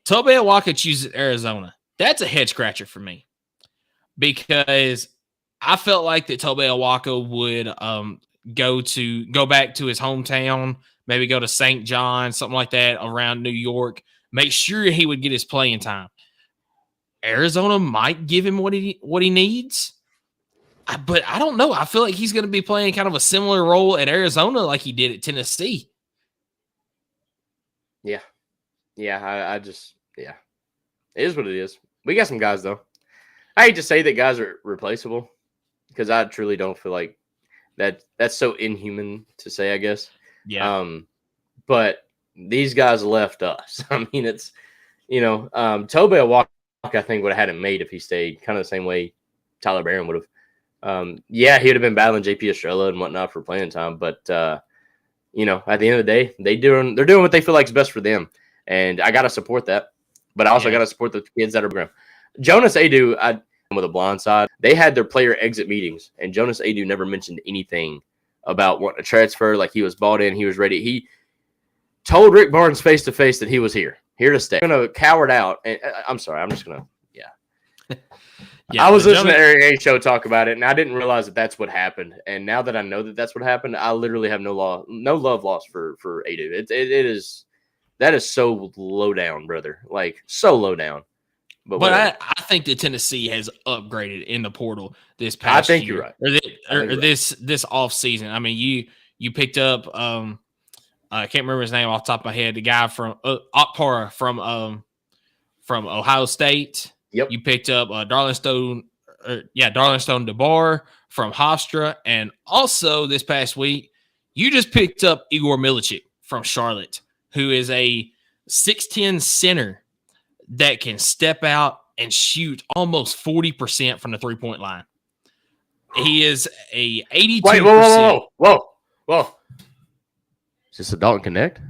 Tobe Awaka chooses Arizona. That's a head scratcher for me because I felt like that Tobe Awaka would go back to his hometown, maybe go to St. John, something like that around New York, make sure he would get his playing time. Arizona might give him what he needs, but I don't know. I feel like he's going to be playing kind of a similar role at Arizona like he did at Tennessee. Yeah. I just it is what it is. We got some guys though. I hate to say that guys are replaceable because I truly don't feel like that's so inhuman to say, I guess. Yeah. But these guys left us. I mean, it's Tobe Awaka, I think, would have had it made if he stayed, kind of the same way Tyler Barron would have. He would have been battling JP Estrella and whatnot for playing time. But at the end of the day, they're doing what they feel like is best for them, and I gotta support that. But I also gotta support the kids that are program. Jonas Adu, with a blind side, they had their player exit meetings, and Jonas Adu never mentioned anything about wanting to transfer. Like he was bought in, he was ready. He told Rick Barnes face to face that he was here to stay. I'm gonna cowered out. And I'm sorry, I'm just gonna I was listening to Aaron A show talk about it, and I didn't realize that that's what happened. And now that I know that that's what happened, I literally have no love lost for Adu. That is so low down, brother. Like so low down. But I think that Tennessee has upgraded in the portal this past year. You're right. Or this off season. I mean, you picked up I can't remember his name off the top of my head. The guy from Okpara from Ohio State. Yep. You picked up Darlington DeBar from Hofstra, and also this past week you just picked up Igor Milicic from Charlotte, who is a 6'10" center that can step out and shoot almost 40% from the three-point line. He is a 82%. Wait, whoa. Is this a Dalton Connect?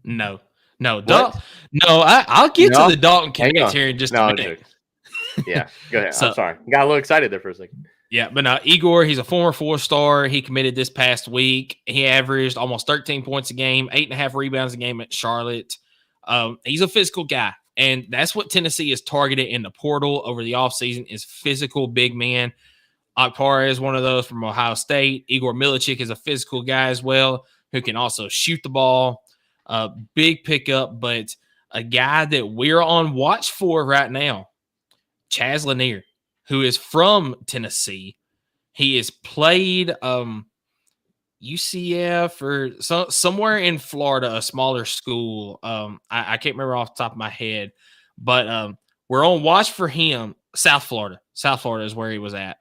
No. I'll get to the Dalton Connect here in just a minute. Yeah, go ahead. I'm sorry. Got a little excited there for a second. Yeah, but Igor, he's a former 4-star. He committed this past week. He averaged almost 13 points a game, 8.5 rebounds a game at Charlotte. He's a physical guy, and that's what Tennessee is targeted in the portal over the offseason is physical big man. Okpara is one of those from Ohio State. Igor Milicic is a physical guy as well who can also shoot the ball. Big pickup, but a guy that we're on watch for right now, Chaz Lanier, who is from Tennessee. He has played UCF or somewhere in Florida, a smaller school. I can't remember off the top of my head, but we're on watch for him. South Florida is where he was at.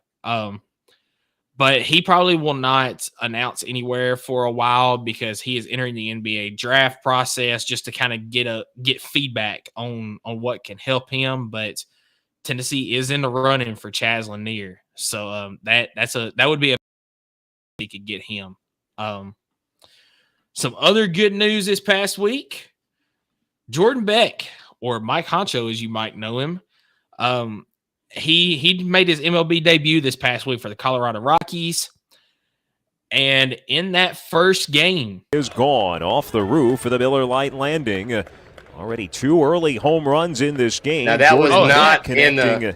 But he probably will not announce anywhere for a while because he is entering the NBA draft process just to kind of get feedback on what can help him. But Tennessee is in the running for Chaz Lanier, so that would be a he could get him. Some other good news this past week: Jordan Beck, or Mike Honcho, as you might know him. He made his MLB debut this past week for the Colorado Rockies. And in that first game is gone off the roof for the Miller Lite landing. Already 2 early home runs in this game. Now that was not in the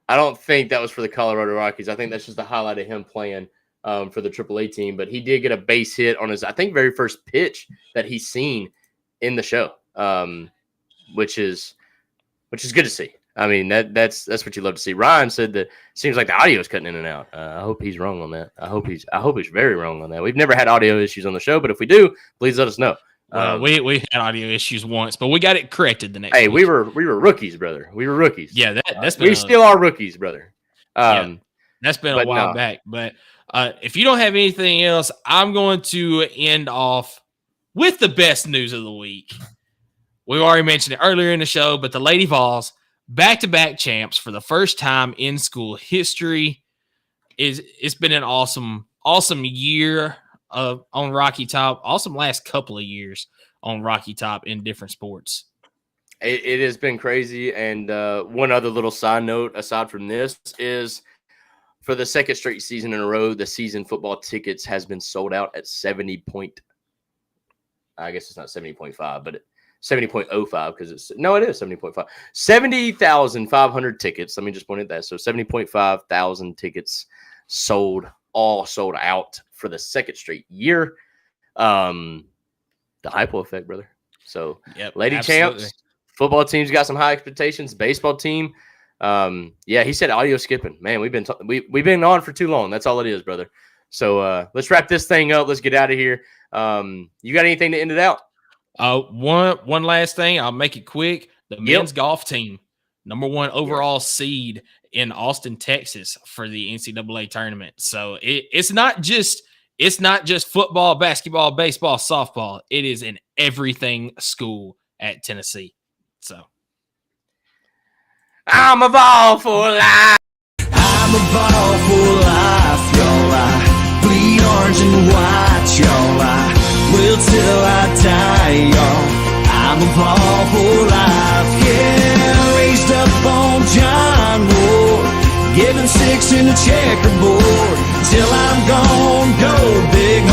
I don't think that was for the Colorado Rockies. I think that's just a highlight of him playing for the AAA team. But he did get a base hit on his, I think, very first pitch that he's seen in the show, which is good to see. I mean, that's what you love to see. Ryan said that seems like the audio is cutting in and out. I hope he's wrong on that. I hope he's very wrong on that. We've never had audio issues on the show, but if we do, please let us know. Well, we had audio issues once, but we got it corrected the next. Hey, week. we were rookies, brother. We were rookies. Yeah, that's been we still are rookies, brother. That's been a while back. But if you don't have anything else, I'm going to end off with the best news of the week. We already mentioned it earlier in the show, but the Lady Vols, back-to-back champs for the first time in school history. It's been an awesome year on Rocky Top. Awesome last couple of years on Rocky Top in different sports. It has been crazy. And one other little side note aside from this is for the second straight season in a row, the season football tickets has been sold out at 70.5, but 70.05 because it is 70.5. 70,500 tickets. Let me just point at that. So 70.5 thousand tickets sold out for the second straight year. The hypo effect, brother. So lady champs, football team's got some high expectations. Baseball team. He said audio skipping. Man, we've been on for too long. That's all it is, brother. So let's wrap this thing up. Let's get out of here. You got anything to end it out? One last thing. I'll make it quick. The men's golf team, number 1 overall seed in Austin, Texas for the NCAA tournament. So it's not just football, basketball, baseball, softball. It is in everything school at Tennessee. So I'm a ball for life. I'm a ball for life, y'all. I bleed orange and white, y'all. I will till I die, y'all. I'm a ball for life, yeah. Raised up on John Ward, giving 6 in the checkerboard till I'm gone, go big